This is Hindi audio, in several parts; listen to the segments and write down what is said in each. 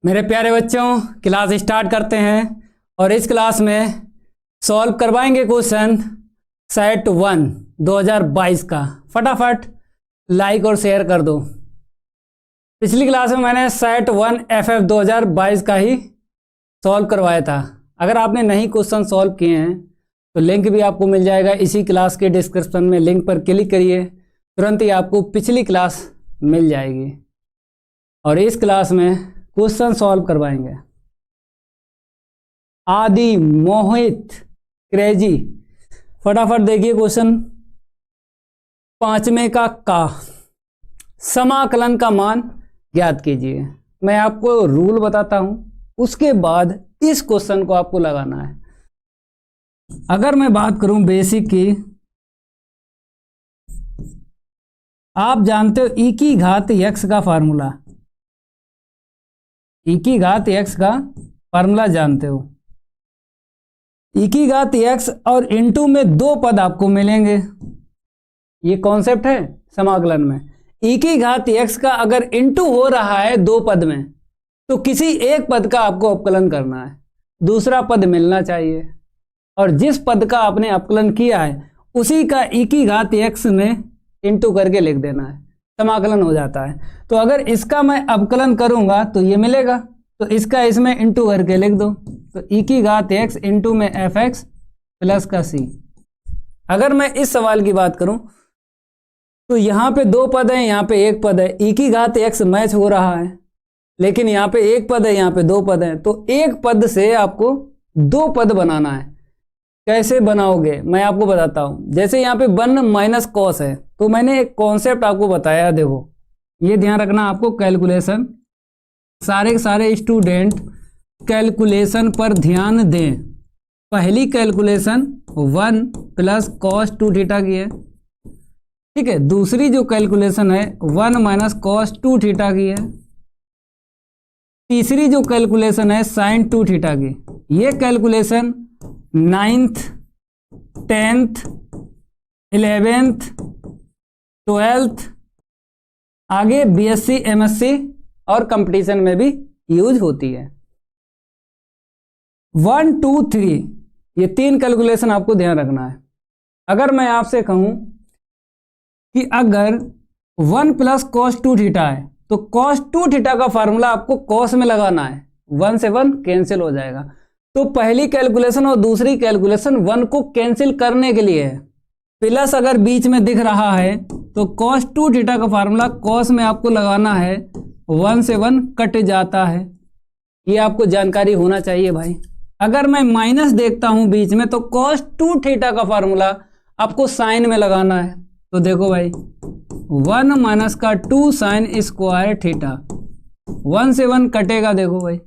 मेरे प्यारे बच्चों, क्लास स्टार्ट करते हैं और इस क्लास में सॉल्व करवाएंगे क्वेश्चन सेट 1 2022 का। फटाफट लाइक और शेयर कर दो। पिछली क्लास में मैंने सेट 1 FF 2022 का ही सॉल्व करवाया था। अगर आपने नहीं क्वेश्चन सॉल्व किए हैं तो लिंक भी आपको मिल जाएगा इसी क्लास के डिस्क्रिप्शन में। लिंक पर क्लिक करिए, तुरंत ही आपको पिछली क्लास मिल जाएगी। और इस क्लास में क्वेश्चन सॉल्व करवाएंगे। आदि, मोहित, क्रेजी। फटाफट देखिए क्वेश्चन। 5वें का समाकलन का मान ज्ञात कीजिए। मैं आपको रूल बताता हूं, उसके बाद इस क्वेश्चन को आपको लगाना है। अगर मैं बात करूं बेसिक की, आप जानते हो e की घात x का फार्मूला। e की घात x का फार्मूला जानते हो। e की घात x और इनटू में दो पद आपको मिलेंगे। ये कॉन्सेप्ट है समाकलन में। e की घात x का अगर इनटू हो रहा है दो पद में, तो किसी एक पद का आपको अपकलन करना है, दूसरा पद मिलना चाहिए। और जिस पद का आपने अपकलन किया है उसी का e की घात x में इनटू करके लिख देना है, समाकलन हो जाता है। तो अगर इसका मैं अवकलन करूंगा तो ये मिलेगा, तो इसका इसमें इनटू करके लिख दो। तो e की घात x इनटू में fx प्लस का c। अगर मैं इस सवाल की बात करूं तो यहाँ पे दो पद हैं, यहाँ पे एक पद है। e की घात x मैच हो रहा है, लेकिन यहाँ पे एक पद है, यहाँ पे दो पद हैं। तो एक पद से आपको दो पद बनाना है। कैसे बनाओगे मैं आपको बताता हूं। जैसे यहाँ पे 1 माइनस कॉस है, तो मैंने एक कॉन्सेप्ट आपको बताया। देखो, ये ध्यान रखना आपको। कैलकुलेशन, सारे के सारे स्टूडेंट कैलकुलेशन पर ध्यान दें। पहली कैलकुलेशन 1 प्लस कॉस 2 थीटा की है, ठीक है। दूसरी जो कैलकुलेशन है 1 माइनस कॉस 2 थीटा की है। तीसरी जो कैलकुलेशन है साइन 2 थीटा की। ये calculation 9th 10th 11th 12th आगे BSc MSc और कंपटीशन में भी यूज होती है। 1 2 3 ये तीन कैलकुलेशन आपको ध्यान रखना है। अगर मैं आपसे कहूं कि अगर 1 प्लस कॉस 2 थीटा है तो कॉस 2 थीटा का फार्मूला आपको कॉस में लगाना है। 1 से 1 कैंसिल हो जाएगा। तो पहली कैलकुलेशन और दूसरी कैलकुलेशन 1 को कैंसिल करने के लिए है। प्लस अगर बीच में दिख रहा है तो cos 2 थीटा का फार्मूला cos में आपको लगाना है। 1 से 1 कट जाता है। ये आपको जानकारी होना चाहिए भाई। अगर मैं माइनस देखता हूं बीच में तो cos 2 थीटा का फार्मूला आपको साइन में लगाना है। तो देखो भाई, 1 माइनस का 2 साइन स्क्वायर थीटा, 1 से 1 कटेगा। देखो भाई,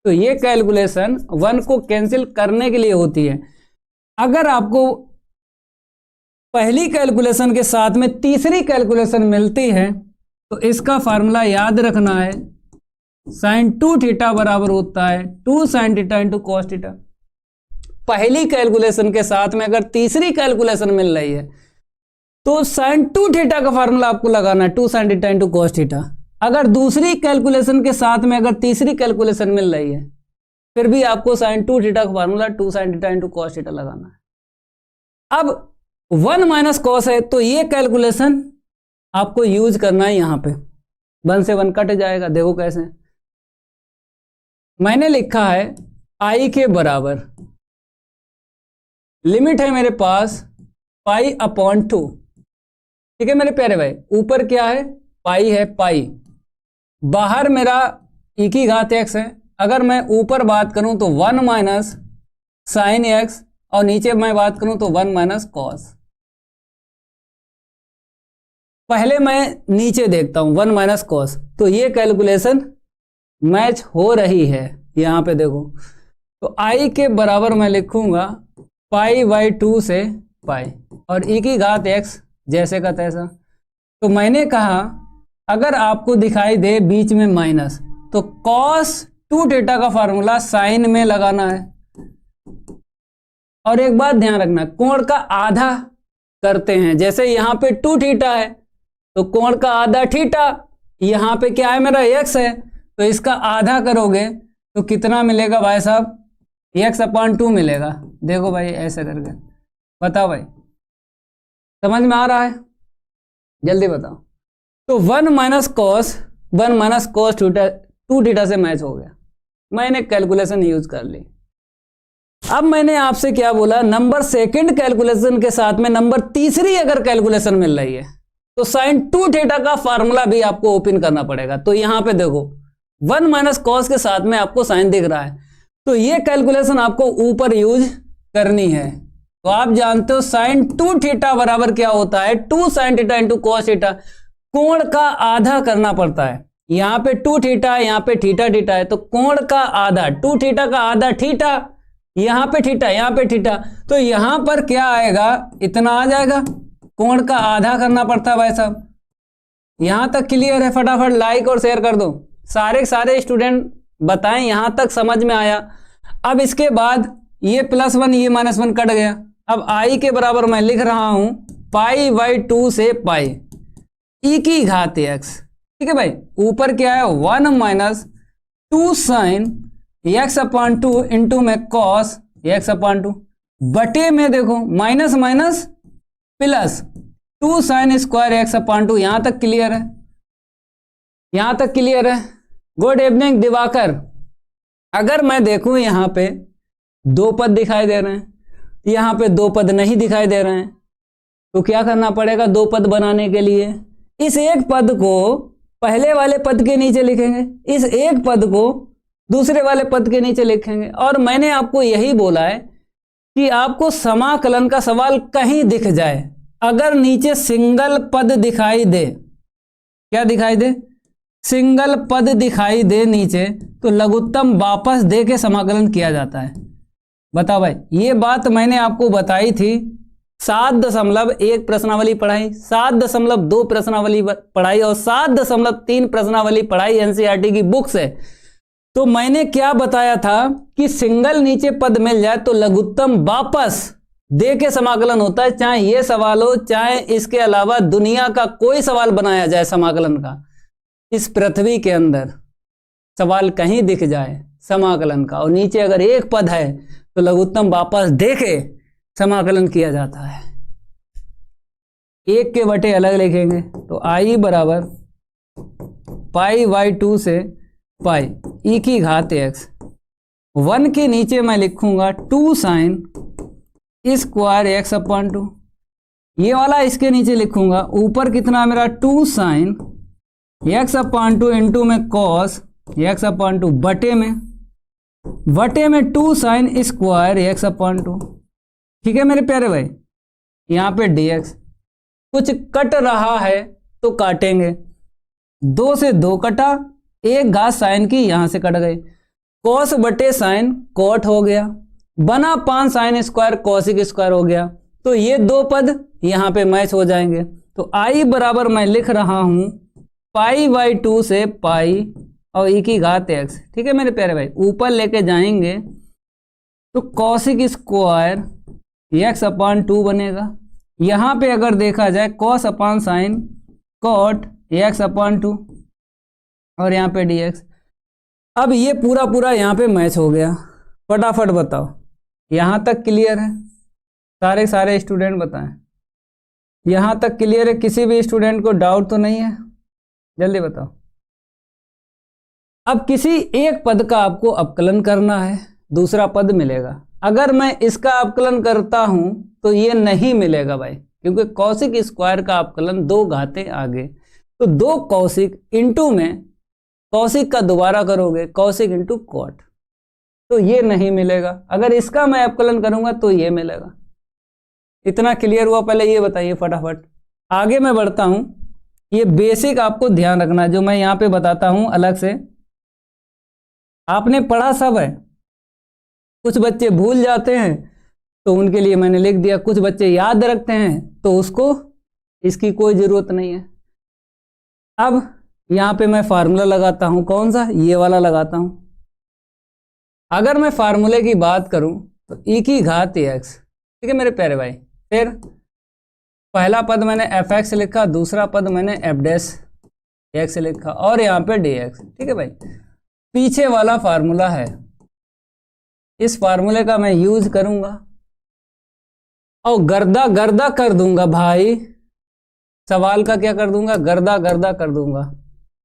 तो ये कैलकुलेशन 1 को कैंसिल करने के लिए होती है। अगर आपको पहली कैलकुलेशन के साथ में तीसरी कैलकुलेशन मिलती है तो इसका फार्मूला याद रखना है। साइन 2 थीटा बराबर होता है 2 sine theta into cos theta. पहली कैलकुलेशन के साथ में अगर तीसरी कैलकुलेशन मिल रही है तो साइन 2 थीटा का फार्मूला आपको लगाना है 2 sine theta into cos theta. अगर दूसरी कैलकुलेशन के साथ में अगर तीसरी कैलकुलेशन मिल रही है फिर भी आपको साइन 2 थीटा का formula 2 sine theta into cos theta लगाना है। अब 1 माइनस कॉस है तो ये कैलकुलेशन आपको यूज करना है। यहां पे 1 से 1 कट जाएगा। देखो कैसे, मैंने लिखा है i के बराबर, लिमिट है मेरे पास पाई अपॉन 2, ठीक है मेरे प्यारे भाई। ऊपर क्या है, पाई है, पाई। बाहर मेरा e की घात x है। अगर मैं ऊपर बात करूं तो 1 माइनस साइन x और नीचे मैं बात करूं तो 1 माइनस कॉस। पहले मैं नीचे देखता हूं 1 माइनस कॉस, तो ये कैलकुलेशन मैच हो रही है। यहां पे देखो, तो i के बराबर मैं लिखूंगा पाई बाई 2 से पाई और e की घात x जैसे का तैसा। तो मैंने कहा अगर आपको दिखाई दे बीच में माइनस तो cos 2 थीटा का फार्मूला साइन में लगाना है। और एक बात ध्यान रखना, कोण का आधा करते हैं। जैसे यहां पे 2 थीटा है तो कोण का आधा थीटा, यहां पे क्या है मेरा x है तो इसका आधा करोगे तो कितना मिलेगा भाई साहब, x/2 मिलेगा। देखो भाई ऐसे करके बताओ भाई, समझ में आ रहा है? जल्दी बताओ। तो 1 माइनस कॉस 2 थीटा से मैच हो गया। मैंने कैलकुलेशन यूज कर ली। अब मैंने आपसे क्या बोला, नंबर सेकंड कैलकुलेशन के साथ में नंबर तीसरी अगर कैलकुलेशन मिल रही है तो साइन 2 थीटा का फार्मूला भी आपको ओपन करना पड़ेगा। तो यहां पे देखो 1 माइनस कॉस के साथ में आपको साइन दिख रहा है, तो ये कैलकुलेशन आपको ऊपर यूज करनी है। तो आप जानते हो साइन 2 थीटा बराबर क्या होता है, 2 sine theta into cos theta. कोण का आधा करना पड़ता है। यहां पे 2 थीटा है, यहां पे थीटा थीटा है, तो कोण का आधा, 2 थीटा का आधा थीटा, यहां पे थीटा, यहां पे थीटा, तो यहां पर क्या आएगा, इतना आ जाएगा। कोण का आधा करना पड़ता है भाई साहब। यहां तक क्लियर है? फटाफट लाइक और शेयर कर दो। सारे स्टूडेंट बताएं यहां तक समझ में आया। अब इसके बाद ये +1 ये -1 कट गया। अब आई के बराबर मैं लिख रहा हूं π/2 से पाई e की घात x। ठीक है भाई, ऊपर क्या है 1 माइनस 2 साइन x/2 इंटू में कॉस x/2 बटे में देखो minus minus plus 2 sine square x/2। यहां तक क्लियर है? यहां तक क्लियर है? Good evening Diwakar. अगर मैं देखूं यहां पे 2 पद दिखाई दे रहे हैं, यहां पे 2 पद नहीं दिखाई दे रहे हैं, तो क्या करना पड़ेगा 2 पद बनाने के लिए? इस एक पद को पहले वाले पद के नीचे लिखेंगे, इस एक पद को दूसरे वाले पद के नीचे लिखेंगे। और मैंने आपको यही बोला है कि आपको समाकलन का सवाल कहीं दिख जाए, अगर नीचे सिंगल पद दिखाई दे, क्या दिखाई दे, सिंगल पद दिखाई दे नीचे, तो लघुत्तम वापस दे के समाकलन किया जाता है। बताओ भाई, ये बात मैंने आपको बताई थी 7.1 प्रश्नावली पढ़ाई, 7.2 प्रश्नावली पढ़ाई और 7.3 प्रश्नावली पढ़ाई एनसीईआरटी की बुक से। तो मैंने क्या बताया था कि सिंगल नीचे पद मिल जाए तो लघुत्तम वापस दे के समाकलन होता है। चाहे ये सवाल हो, चाहे इसके अलावा दुनिया का कोई सवाल बनाया जाए समाकलन का, इस पृथ्वी के अंदर सवाल कहीं दिख जाए समाकलन का और नीचे अगर एक पद है तो लघुत्तम वापस दे के समाकलन किया जाता है। एक के बटे अलग लिखेंगे तो आई बराबर π/2 से पाई e की घात x। 1 के नीचे मैं लिखूंगा 2 साइन स्क्वायर x/2। ये वाला इसके नीचे लिखूंगा, ऊपर कितना मेरा 2 साइन x/2 इंटू में कॉस x/2 बटे में 2 साइन स्क्वायर x/2। ठीक है मेरे प्यारे भाई, यहाँ पे dx कुछ कट रहा है तो काटेंगे, 2 से 2 कटा, एक घात साइन की यहां से कट गई, कॉस बटे साइन कॉट हो गया, बना 5 साइन स्क्वायर कॉसिक स्क्वायर हो गया। तो ये 2 पद यहां पे मैच हो जाएंगे। तो आई बराबर मैं लिख रहा हूं π/2 से पाई और e की घात x। ठीक है मेरे प्यारे भाई, ऊपर लेके जाएंगे तो कॉसिक स्क्वायर x/2 बनेगा। यहां पे अगर देखा जाए कॉस अपान साइन कॉट x/2 और यहाँ पे dx। अब ये पूरा यहाँ पे मैच हो गया। फटाफट बताओ, यहाँ तक क्लियर है? सारे स्टूडेंट बताएं, यहाँ तक क्लियर है? किसी भी स्टूडेंट को डाउट तो नहीं है? जल्दी बताओ। अब किसी एक पद का आपको अवकलन करना है, दूसरा पद मिलेगा। अगर मैं इसका अवकलन करता हूं तो ये नहीं मिलेगा भाई, क्योंकि कौशिक स्क्वायर का अवकलन 2 घातें आगे, तो 2 कौशिक इंटू में कौशिक का दोबारा करोगे कौशिक इंटू कॉट, तो ये नहीं मिलेगा। अगर इसका मैं अवकलन करूंगा तो ये मिलेगा। इतना क्लियर हुआ? पहले ये बताइए फटाफट, आगे मैं बढ़ता हूं। ये बेसिक आपको ध्यान रखना, जो मैं यहाँ पे बताता हूं अलग से। आपने पढ़ा सब है, कुछ बच्चे भूल जाते हैं तो उनके लिए मैंने लिख दिया, कुछ बच्चे याद रखते हैं तो उसको इसकी कोई ज़रूरत नहीं है। अब यहाँ पे मैं फार्मूला लगाता हूँ, कौन सा? ये वाला लगाता हूँ। अगर मैं फार्मूले की बात करूँ तो e की घात x। ठीक है मेरे प्यारे भाई, फिर पहला पद मैंने fx लिखा, दूसरा पद मैंने f' x लिखा और यहाँ पे dx। ठीक है भाई, पीछे वाला फार्मूला है, इस फार्मूले का मैं यूज करूंगा और गर्दा गर्दा कर दूंगा भाई, सवाल का क्या कर दूंगा, गर्दा गर्दा कर दूंगा।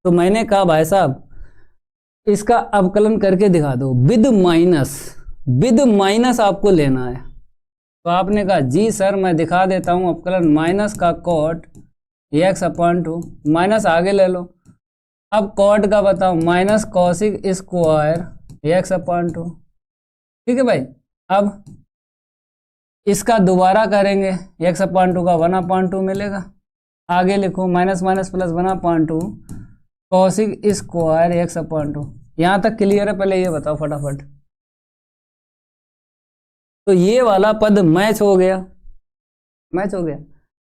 तो मैंने कहा भाई साहब इसका अवकलन करके दिखा दो, विद माइनस आपको लेना है। तो आपने कहा जी सर मैं दिखा देता हूं अवकलन, माइनस का कॉट x/2, माइनस आगे ले लो। अब कॉट का बताओ, माइनस कॉसिक स्क्वायर x/2, ठीक है भाई। अब इसका दोबारा करेंगे, x/2 का 1/2 मिलेगा। आगे लिखो minus minus plus 1/2 cosec square x/2। यहां तक क्लियर है? पहले ये बताओ फटाफट। तो ये वाला पद मैच हो गया, मैच हो गया।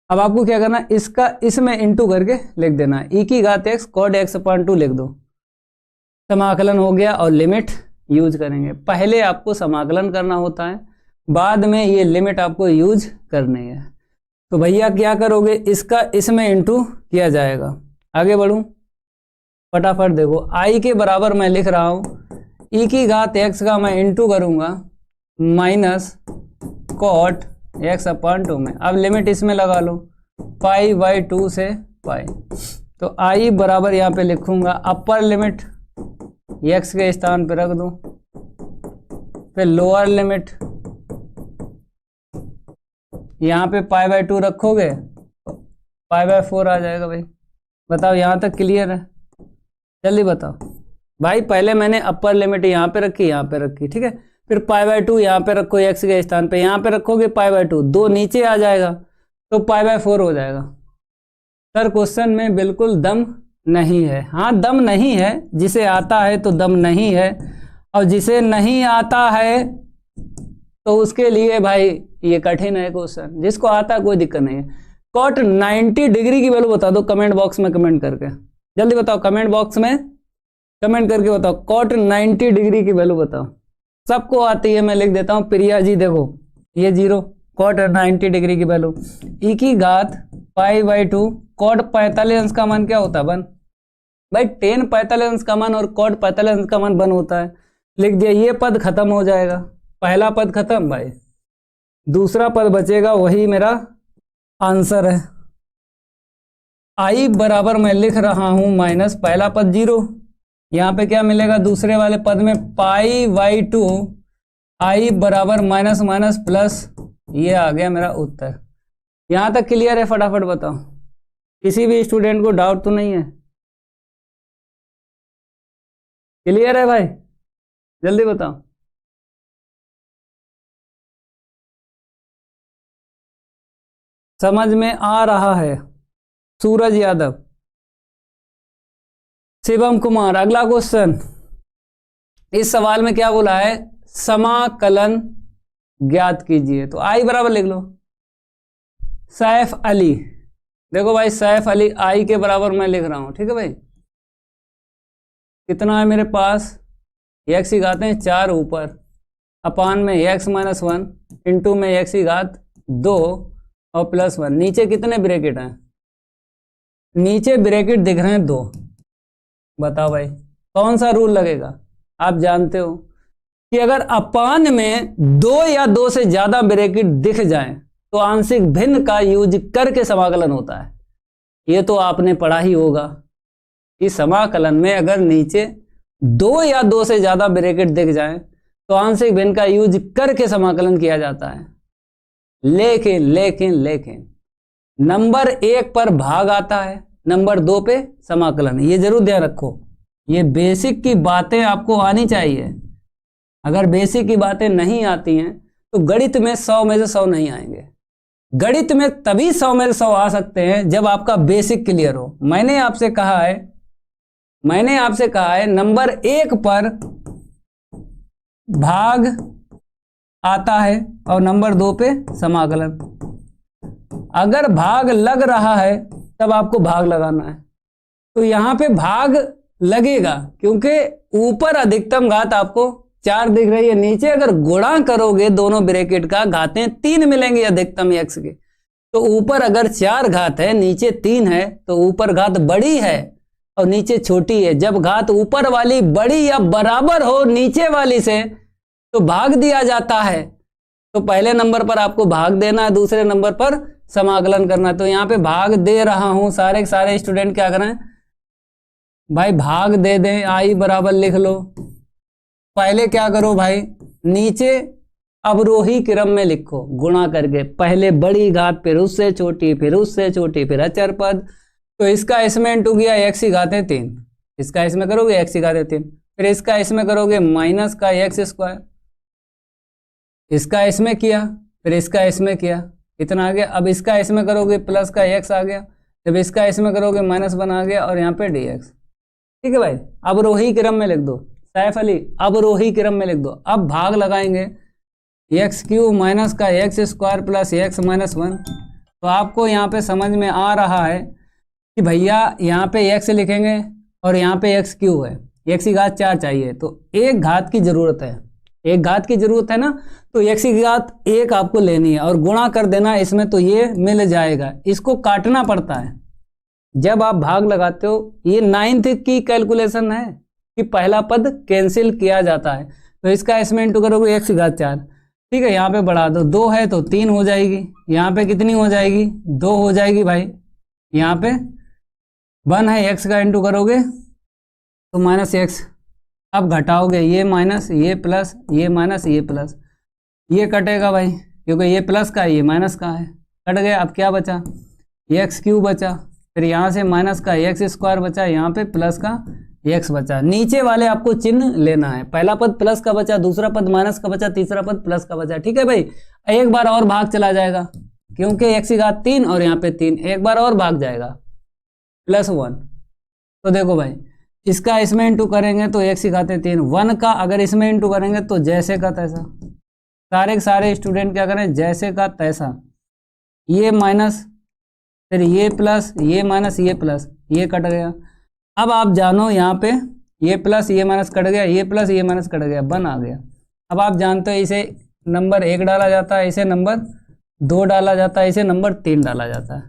अब आपको क्या करना, इसका इसमें इंटू करके लिख देना, e की घात x कॉड x/2 लिख दो। समाकलन हो गया और लिमिट यूज करेंगे। पहले आपको समाकलन करना होता है, बाद में ये लिमिट आपको यूज करनी है। तो भैया क्या करोगे, इसका इसमें इंटू किया जाएगा। आगे बढ़ूं फटाफट देखो, i के बराबर मैं लिख रहा हूं, e की घात x का मैं इंटू करूंगा माइनस कॉट x/2 में। अब लिमिट इसमें लगा लो, π/2 से पाई। तो i बराबर यहाँ पे लिखूंगा, अपर लिमिट x के स्थान पे रख दूं, फिर लोअर लिमिट यहाँ पे π/2 रखोगे तो π/4 आ जाएगा भाई। बताओ यहाँ तक क्लियर है? जल्दी बताओ भाई। पहले मैंने अपर लिमिट यहाँ पे रखी, यहाँ पे रखी, ठीक है। फिर π/2 यहाँ पे रखो, x के स्थान पे यहाँ पे रखोगे π/2, 2 नीचे आ जाएगा तो π/4 हो जाएगा। सर क्वेश्चन में बिल्कुल दम नहीं है। हाँ दम नहीं है, जिसे आता है तो दम नहीं है, और जिसे नहीं आता है तो उसके लिए भाई ये कठिन है क्वेश्चन। जिसको आता है कोई दिक्कत नहीं है। कॉट 90 डिग्री की वैल्यू बता दो कमेंट बॉक्स में कमेंट करके, जल्दी बताओ कमेंट बॉक्स में कमेंट करके बताओ, कॉट 90 डिग्री की वैल्यू बताओ। सबको आती है, मैं लिख देता हूं। प्रिया जी देखो ये 0, कॉट 90 डिग्री की वैल्यू e की घात π/2, कॉट 45 अंश का मान क्या होता है 1 भाई, tan 45 अंश का मान और कॉट 45 अंश का मान 1 होता है। लिख दिया, ये पद खत्म हो जाएगा, पहला पद खत्म भाई, दूसरा पद बचेगा, वही मेरा आंसर है। i बराबर मैं लिख रहा हूं माइनस पहला पद 0, यहाँ पे क्या मिलेगा दूसरे वाले पद में π/2, i बराबर माइनस माइनस प्लस, ये आ गया मेरा उत्तर। यहाँ तक क्लियर है? फटाफट बताओ, किसी भी स्टूडेंट को डाउट तो नहीं है? क्लियर है भाई? जल्दी बताओ। समझ में आ रहा है? सूरज यादव, शिवम कुमार। अगला क्वेश्चन, इस सवाल में क्या बोला है, समाकलन ज्ञात कीजिए। तो आई बराबर लिख लो, सैफ अली। देखो भाई सैफ अली आई के बराबर मैं लिख रहा हूं, ठीक है भाई। कितना है मेरे पास, x की घात है 4 ऊपर, अपान में x-1 इंटू में x की घात 2 और +1। नीचे कितने ब्रैकेट हैं? नीचे ब्रैकेट दिख रहे हैं 2। बताओ भाई कौन सा रूल लगेगा? आप जानते हो कि अगर अपान में 2 या 2 से ज्यादा ब्रैकेट दिख जाएं तो आंशिक भिन्न का यूज करके समाकलन होता है। ये तो आपने पढ़ा ही होगा कि समाकलन में अगर नीचे 2 या 2 से ज्यादा ब्रैकेट दिख जाएं तो आंशिक भिन्न का यूज करके समाकलन किया जाता है। लेकिन लेकिन लेकिन नंबर 1 पर भाग आता है, नंबर 2 पे समाकलन। ये जरूर ध्यान रखो, ये बेसिक की बातें आपको आनी चाहिए। अगर बेसिक की बातें नहीं आती हैं तो गणित में 100 में से 100 नहीं आएंगे। गणित में तभी 100 में से 100 आ सकते हैं जब आपका बेसिक क्लियर हो। मैंने आपसे कहा है नंबर 1 पर भाग आता है और नंबर 2 पे समाकलन। अगर भाग लग रहा है तब आपको भाग लगाना है। तो यहां पे भाग लगेगा क्योंकि ऊपर अधिकतम घात आपको 4 दिख रही है, नीचे अगर गुणा करोगे दोनों ब्रैकेट का घातें 3 मिलेंगी अधिकतम x के। तो ऊपर अगर 4 घात है नीचे 3 है तो ऊपर घात बड़ी है और नीचे छोटी है, जब घात ऊपर वाली बड़ी या बराबर हो नीचे वाली से तो भाग दिया जाता है। तो पहले नंबर पर आपको भाग देना है, दूसरे नंबर पर समाकलन करना है। तो यहाँ पे भाग दे रहा हूं, सारे के सारे स्टूडेंट क्या करें भाई, भाग दे दें, आई बराबर लिख लो। पहले क्या करो भाई, नीचे अवरोही क्रम में लिखो गुणा करके, पहले बड़ी घात फिर उससे छोटी फिर उससे छोटी फिर अचर पद। तो इसका इसमें इंटू किया एक्स की घाते 3, इसका इसमें करोगे एक्स की घाते 3, फिर इसका इसमें करोगे माइनस का एक्स स्क्वायर, इसका इसमें किया फिर इसका इसमें किया, इतना आ गया। अब इसका इसमें करोगे प्लस का एक्स आ गया, जब इसका इसमें करोगे माइनस बना आ गया और यहाँ पे dx। ठीक है भाई, अवरोही क्रम में लिख दो, सैफ अली अवरोही क्रम में लिख दो। अब भाग लगाएंगे एक्स क्यूब माइनस का x square plus x minus 1। तो आपको यहाँ पे समझ में आ रहा है कि भैया यहाँ पे एक्स लिखेंगे और यहाँ पे एक्स क्यूब है, एक्स की घात 4 चाहिए, तो एक घात की जरूरत है, एक घात की जरूरत है ना, तो एक्स की घात 1 आपको लेनी है और गुणा कर देना इसमें, तो ये मिल जाएगा। इसको काटना पड़ता है जब आप भाग लगाते हो। ये 9th की कैलकुलेशन है कि पहला पद कैंसिल किया जाता है। तो इसका इसमें इंटू करोगे एक्स की घात 4, ठीक है, यहाँ पे बढ़ा दो, 2 है तो 3 हो जाएगी, यहाँ पे कितनी हो जाएगी 2 हो जाएगी भाई, यहाँ पे 1 है, एक्स का इंटू करोगे तो माइनस एक्स। अब घटाओगे ये माइनस ये प्लस ये माइनस ये प्लस, ये कटेगा भाई क्योंकि ये प्लस का है ये माइनस का है, कट गया। अब क्या बचा, एक्स क्यूब बचा, फिर यहाँ से माइनस का एक्स स्क्वायर बचा, यहाँ पे प्लस का एक्स बचा। नीचे वाले आपको चिन्ह लेना है, पहला पद प्लस का बचा, दूसरा पद माइनस का बचा, तीसरा पद प्लस का बचा। ठीक है भाई, एक बार और भाग चला जाएगा क्योंकि एक्स की घात 3 और यहाँ पे 3, एक बार और भाग जाएगा +1। तो देखो भाई, इसका इसमें इंटू करेंगे तो एक्स की घाते 3, 1 का अगर इसमें इंटू करेंगे तो जैसे का तैसा। सारे के सारे स्टूडेंट क्या करें, जैसे का तैसा, ये माइनस फिर ये प्लस ये माइनस ये प्लस, ये कट गया। अब आप जानो यहाँ पे ये प्लस ये माइनस कट गया, ये प्लस ये माइनस कट गया, 1 आ गया। अब आप जानते हो इसे नंबर 1 डाला जाता है, इसे नंबर 2 डाला जाता है, इसे नंबर 3 डाला जाता है।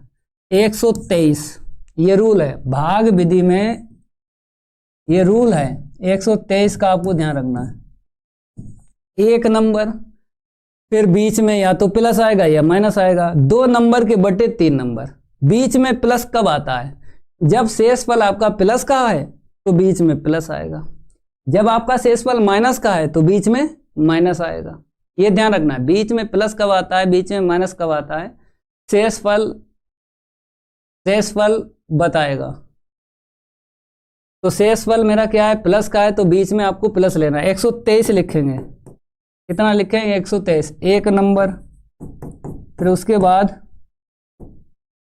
123 ये रूल है, भाग विधि में ये रूल है, 123 का आपको ध्यान रखना है। 1 नंबर फिर बीच में या तो प्लस आएगा या माइनस आएगा, 2 नंबर के बटे 3 नंबर। बीच में प्लस कब आता है, जब शेषफल आपका प्लस का है तो बीच में प्लस आएगा, जब आपका शेषफल माइनस का है तो बीच में माइनस आएगा। ये ध्यान रखना है, बीच में प्लस कब आता है, बीच में माइनस कब आता है, शेषफल बताएगा। तो शेषफल मेरा क्या है, प्लस का है, तो बीच में आपको प्लस लेना है। 123 लिखेंगे, कितना लिखेंगे 123, 1 नंबर, फिर उसके बाद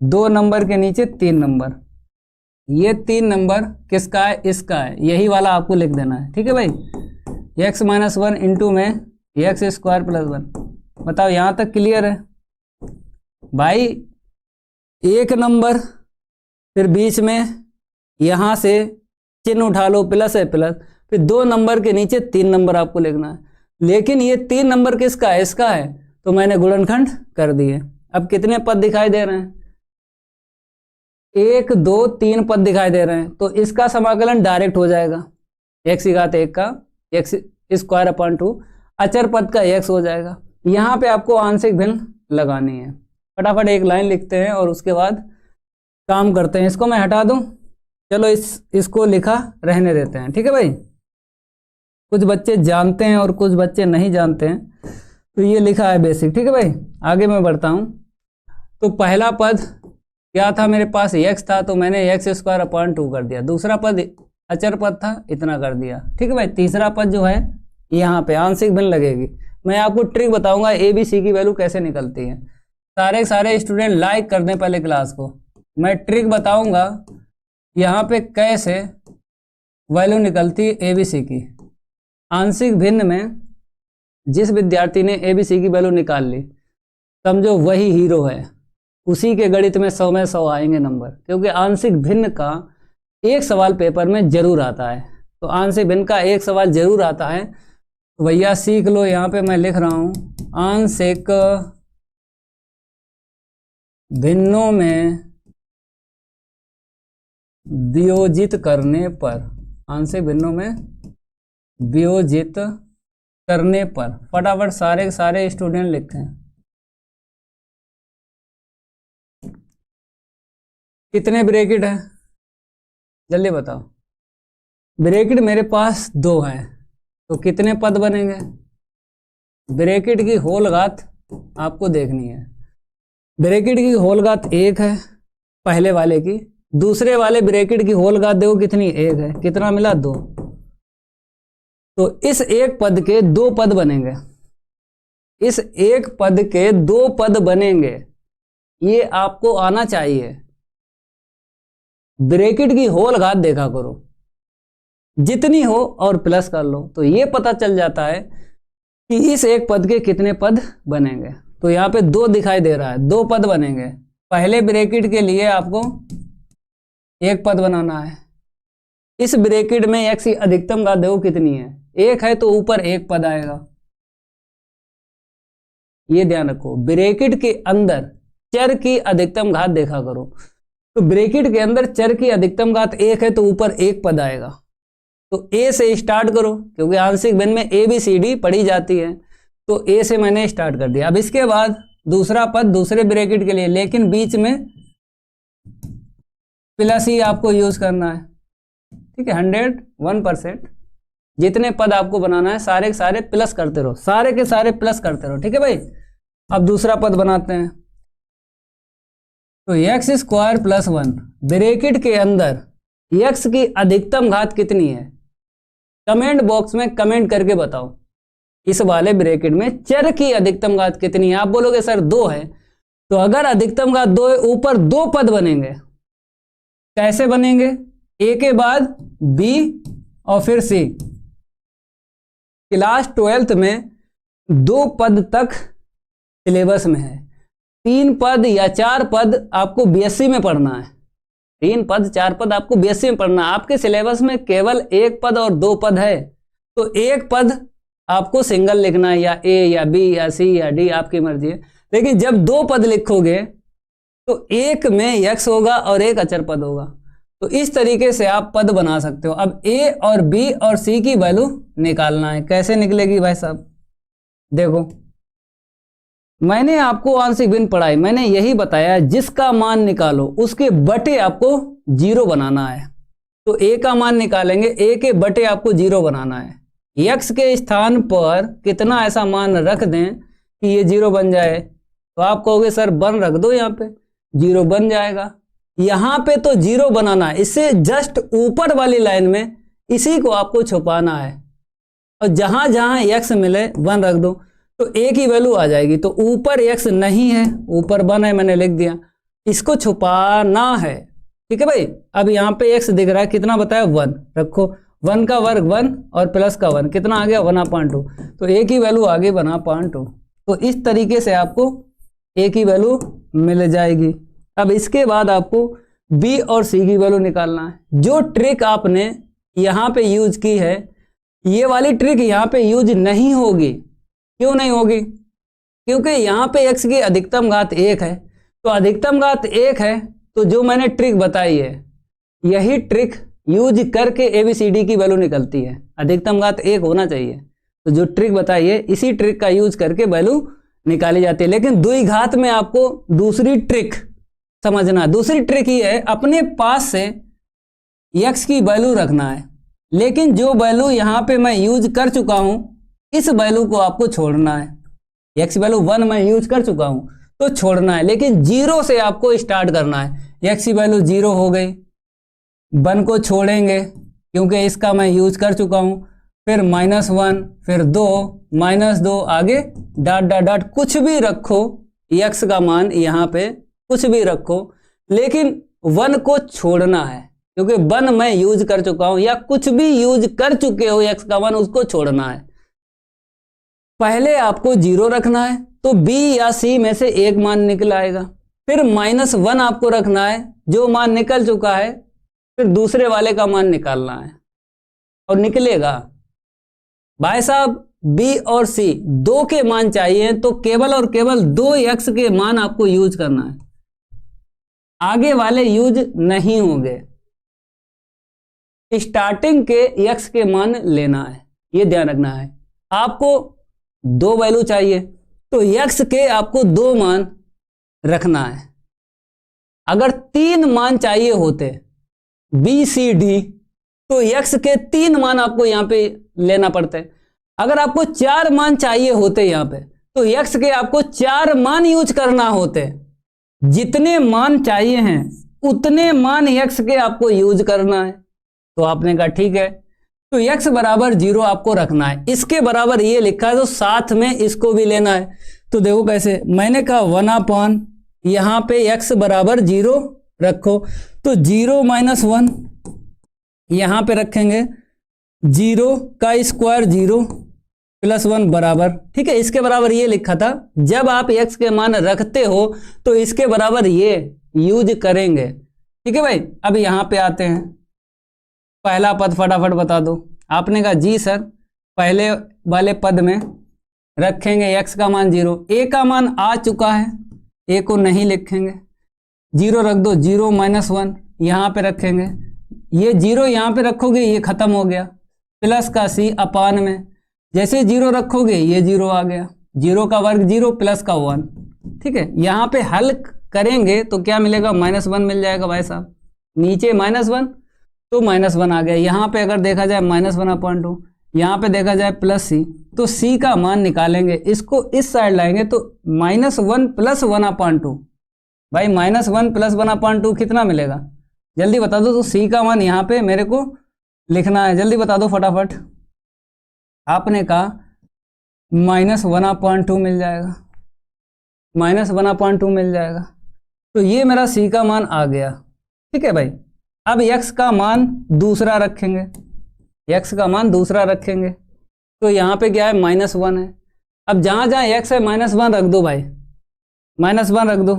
2 नंबर के नीचे 3 नंबर, ये 3 नंबर किसका है, इसका है, यही वाला आपको लिख देना है। ठीक है भाई, x माइनस 1 इंटू में एक्स स्क्वायर प्लस 1। बताओ यहाँ तक क्लियर है भाई। 1 नंबर फिर बीच में यहाँ से चिन्ह उठा लो, प्लस है प्लस, फिर 2 नंबर के नीचे 3 नंबर आपको लिखना है। लेकिन ये 3 नंबर किसका है, इसका है, तो मैंने गुणनखंड कर दिए। अब कितने पद दिखाई दे रहे हैं, 1 2 3 पद दिखाई दे रहे हैं, तो इसका समाकलन डायरेक्ट हो जाएगा, एक्स की घात 1 का एक्स स्क्वायर अपॉन 2, अचर पद का x हो जाएगा। यहाँ पे आपको आंशिक भिन्न लगानी है। फटाफट एक लाइन लिखते हैं और उसके बाद काम करते हैं। इसको मैं हटा दूं, चलो इसको लिखा रहने देते हैं। ठीक है भाई, कुछ बच्चे जानते हैं और कुछ बच्चे नहीं जानते हैं, तो ये लिखा है बेसिक। ठीक है भाई, आगे मैं बढ़ता हूँ। तो पहला पद क्या था, मेरे पास x था तो मैंने एक्स स्क्वायर अपॉन 2 कर दिया, दूसरा पद अचर पद था, इतना कर दिया। ठीक है भाई, तीसरा पद जो है यहाँ पे आंशिक भिन्न लगेगी। मैं आपको ट्रिक बताऊंगा ABC की वैल्यू कैसे निकलती है। सारे स्टूडेंट लाइक कर दें पहले क्लास को, मैं ट्रिक बताऊंगा यहाँ पे कैसे वैल्यू निकलती है ABC की। आंशिक भिन्न में जिस विद्यार्थी ने ABC की वैल्यू निकाल ली, समझो वही हीरो है, उसी के गणित में 100 में 100 आएंगे नंबर, क्योंकि आंशिक भिन्न का एक सवाल पेपर में जरूर आता है। तो आंशिक भिन्न का एक सवाल जरूर आता है, भैया सीख लो। यहाँ पे मैं लिख रहा हूँ, आंशिक भिन्नों में वियोजित करने पर, आंशिक भिन्नों में वियोजित करने पर, फटाफट सारे के सारे स्टूडेंट लिखते हैं। कितने ब्रैकेट है जल्दी बताओ। ब्रैकेट मेरे पास 2 है, तो कितने पद बनेंगे? ब्रैकेट की होल घात आपको देखनी है। ब्रैकेट की होल घात 1 है पहले वाले की, दूसरे वाले ब्रैकेट की होल घात देखो कितनी 1 है, कितना मिला 2। तो इस एक पद के 2 पद बनेंगे, इस एक पद के 2 पद बनेंगे, ये आपको आना चाहिए। ब्रैकेट की होल घात देखा करो जितनी हो और प्लस कर लो, तो ये पता चल जाता है कि इस एक पद के कितने पद बनेंगे। तो यहाँ पे 2 दिखाई दे रहा है, 2 पद बनेंगे। पहले ब्रैकेट के लिए आपको 1 पद बनाना है। इस ब्रैकेट में x की अधिकतम घात देखो कितनी है, 1 है, तो ऊपर 1 पद आएगा। ये ध्यान रखो, ब्रैकेट के अंदर चर की अधिकतम घात देखा करो। तो ब्रैकेट के अंदर चर की अधिकतम घात 1 है, तो ऊपर 1 पद आएगा। तो a से स्टार्ट करो, क्योंकि आंशिक भिन्न में a b c d पढ़ी जाती है, तो a से मैंने स्टार्ट कर दिया। अब इसके बाद दूसरा पद दूसरे ब्रैकेट के लिए, लेकिन बीच में प्लस ही आपको यूज करना है, ठीक है। 101% जितने पद आपको बनाना है सारे के सारे प्लस करते रहो, सारे के सारे प्लस करते रहो, ठीक है भाई। अब दूसरा पद बनाते हैं। तो x स्क्वायर प्लस 1, ब्रैकेट के अंदर x की अधिकतम घात कितनी है? कमेंट बॉक्स में कमेंट करके बताओ, इस वाले ब्रैकेट में चर की अधिकतम घात कितनी है? आप बोलोगे सर 2 है, तो अगर अधिकतम घात 2 है, ऊपर 2 पद बनेंगे। कैसे बनेंगे? a के बाद b और फिर c। क्लास 12th में 2 पद तक सिलेबस में है, 3 पद या 4 पद आपको बीएससी में पढ़ना है, 3 पद 4 पद आपको बीएससी में पढ़ना है। आपके सिलेबस में केवल 1 पद और 2 पद है, तो 1 पद आपको सिंगल लिखना है, या ए या बी या सी या डी, आपकी मर्जी है। लेकिन जब 2 पद लिखोगे तो एक में x होगा और एक अचर पद होगा। तो इस तरीके से आप पद बना सकते हो। अब a और b और c की वैल्यू निकालना है। कैसे निकलेगी भाई साहब? देखो, मैंने आपको आंशिक भिन्न पढ़ाई, मैंने यही बताया जिसका मान निकालो उसके बटे आपको 0 बनाना है। तो a का मान निकालेंगे, a के बटे आपको 0 बनाना है। x के स्थान पर कितना ऐसा मान रख दें कि ये 0 बन जाए, तो आप कहोगे सर 1 रख दो, यहाँ पे 0 बन जाएगा। यहाँ पे तो 0 बनाना है, इससे जस्ट ऊपर वाली लाइन में इसी को आपको छुपाना है, और जहां जहां x मिले 1 रख दो, तो a की वैल्यू आ जाएगी। तो ऊपर x नहीं है, ऊपर 1 है, मैंने लिख दिया, इसको छुपाना है, ठीक है भाई। अब यहाँ पे x दिख रहा है, कितना बताया 1 रखो, 1 का वर्ग 1 और प्लस का 1 कितना आ गया 1/2, तो a की वैल्यू आ गई 1/2। तो इस तरीके से आपको a की वैल्यू मिल जाएगी। अब इसके बाद आपको b और c की वैल्यू निकालना है। जो ट्रिक आपने यहाँ पे यूज की है, ये वाली ट्रिक यहाँ पे यूज नहीं होगी। क्यों नहीं होगी? क्योंकि यहाँ पे x की अधिकतम घात 1 है, तो अधिकतम घात 1 है, तो जो मैंने ट्रिक बताई है यही ट्रिक यूज करके ABCD की वैल्यू निकलती है। अधिकतम घात 1 होना चाहिए, तो जो ट्रिक बताई है इसी ट्रिक का यूज करके वैल्यू निकाली जाती है। लेकिन द्विघात में आपको दूसरी ट्रिक समझना, दूसरी ट्रिक ये है, अपने पास से x की वैल्यू रखना है, लेकिन जो वैल्यू यहाँ पे मैं यूज कर चुका हूँ इस वैल्यू को आपको छोड़ना है। x वैल्यू 1 मैं यूज कर चुका हूँ तो छोड़ना है, लेकिन 0 से आपको स्टार्ट करना है। x की वैल्यू 0 हो गई, 1 को छोड़ेंगे क्योंकि इसका मैं यूज कर चुका हूँ, फिर -1, फिर 2, -2, आगे डॉट डॉट डॉट कुछ भी रखो, x का मान यहाँ पे कुछ भी रखो, लेकिन 1 को छोड़ना है, क्योंकि 1 मैं यूज कर चुका हूं, या कुछ भी यूज कर चुके हो x का मान, उसको छोड़ना है। पहले आपको 0 रखना है, तो b या c में से एक मान निकल आएगा। फिर -1 आपको रखना है, जो मान निकल चुका है, फिर दूसरे वाले का मान निकालना है और निकलेगा। भाई साहब b और c 2 के मान चाहिए, तो केवल और केवल 2x के मान आपको यूज करना है, आगे वाले यूज नहीं होंगे। स्टार्टिंग के x के मान लेना है, ये ध्यान रखना है। आपको 2 वैल्यू चाहिए तो x के आपको 2 मान रखना है। अगर 3 मान चाहिए होते बी सी डी तो x के 3 मान आपको यहां पे लेना पड़ते। अगर आपको 4 मान चाहिए होते यहां पे तो x के आपको 4 मान यूज करना होते। जितने मान चाहिए हैं उतने मान x के आपको यूज करना है। तो आपने कहा ठीक है, तो x बराबर 0 आपको रखना है। इसके बराबर ये लिखा है तो साथ में इसको भी लेना है। तो देखो कैसे, मैंने कहा 1/, यहां पे x बराबर 0 रखो तो 0 - 1 यहां पे रखेंगे, 0 का स्क्वायर 0 + 1 बराबर, ठीक है। इसके बराबर ये लिखा था, जब आप x के मान रखते हो तो इसके बराबर ये यूज करेंगे, ठीक है भाई। अब यहां पे आते हैं, पहला पद फटाफट बता दो। आपने कहा जी सर, पहले वाले पद में रखेंगे x का मान 0, a का मान आ चुका है, a को नहीं लिखेंगे, 0 रख दो, 0 - 1 यहां पे रखेंगे, ये 0 यहां पे रखोगे ये खत्म हो गया, प्लस का c अपान में, जैसे 0 रखोगे ये 0 आ गया, 0 का वर्ग 0 प्लस का 1, ठीक है। यहां पे हल करेंगे तो क्या मिलेगा, -1 मिल जाएगा भाई साहब, नीचे -1 तो -1 आ गया। यहां पे अगर देखा जाए -1/2, यहां पे देखा जाए +c, तो c का मान निकालेंगे, इसको इस साइड लाएंगे तो -1 + 1/2, भाई -1 + 1/2 कितना मिलेगा, जल्दी बता दो। तो c का मान यहां पे मेरे को लिखना है, जल्दी बता दो फटाफट। आपने कहा -1/2 मिल जाएगा, -1/2 मिल जाएगा, तो ये मेरा c का मान आ गया, ठीक है भाई। अब x का मान दूसरा रखेंगे, x का मान दूसरा रखेंगे तो यहाँ पे क्या है, -1 है। अब जहाँ जहाँ x है -1 रख दो भाई, -1 रख दो